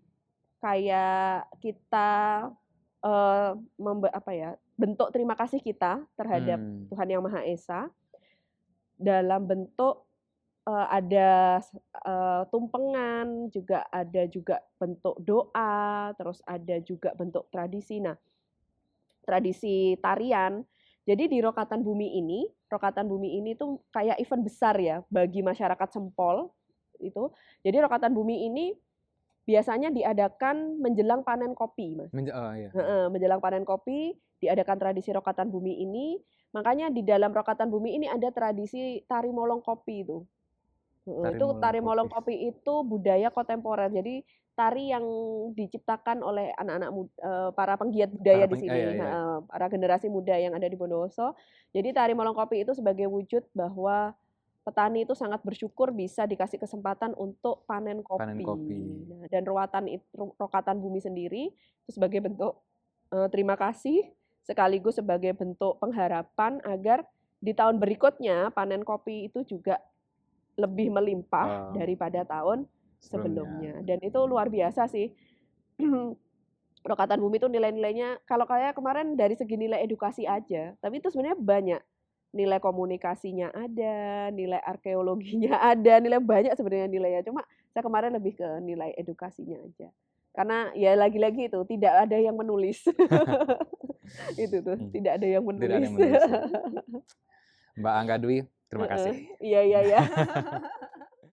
kayak kita bentuk terima kasih kita terhadap Tuhan Yang Maha Esa dalam bentuk ada tumpengan, juga ada juga bentuk doa, terus ada juga bentuk tradisi. Nah, tradisi tarian. Jadi di Rokatan Bumi ini tuh kayak event besar ya bagi masyarakat Sempol itu. Jadi Rokatan Bumi ini biasanya diadakan menjelang panen kopi, Mas. Menjelang panen kopi diadakan tradisi Rokatan Bumi ini. Makanya di dalam Rokatan Bumi ini ada tradisi tari molong kopi itu. Tari molong kopi itu budaya kontemporer. Jadi tari yang diciptakan oleh anak-anak para penggiat budaya di sini, para generasi muda yang ada di Bondowoso. Jadi tari molong kopi itu sebagai wujud bahwa petani itu sangat bersyukur bisa dikasih kesempatan untuk panen kopi. Nah, dan Rokatan Bumi sendiri itu sebagai bentuk terima kasih sekaligus sebagai bentuk pengharapan agar di tahun berikutnya panen kopi itu juga lebih melimpah daripada tahun sebelumnya. Dan itu luar biasa sih. Rokatan Bumi itu nilai-nilainya, kalau kayak kemarin dari segi nilai edukasi aja, tapi itu sebenarnya banyak. Nilai komunikasinya ada, nilai arkeologinya ada, nilai banyak sebenarnya nilainya. Cuma saya kemarin lebih ke nilai edukasinya aja. Karena ya lagi-lagi itu tidak ada yang menulis. Itu tuh, tidak ada yang menulis. Tidak ada yang menulis. Mbak Angga Dwi, terima kasih. Iya.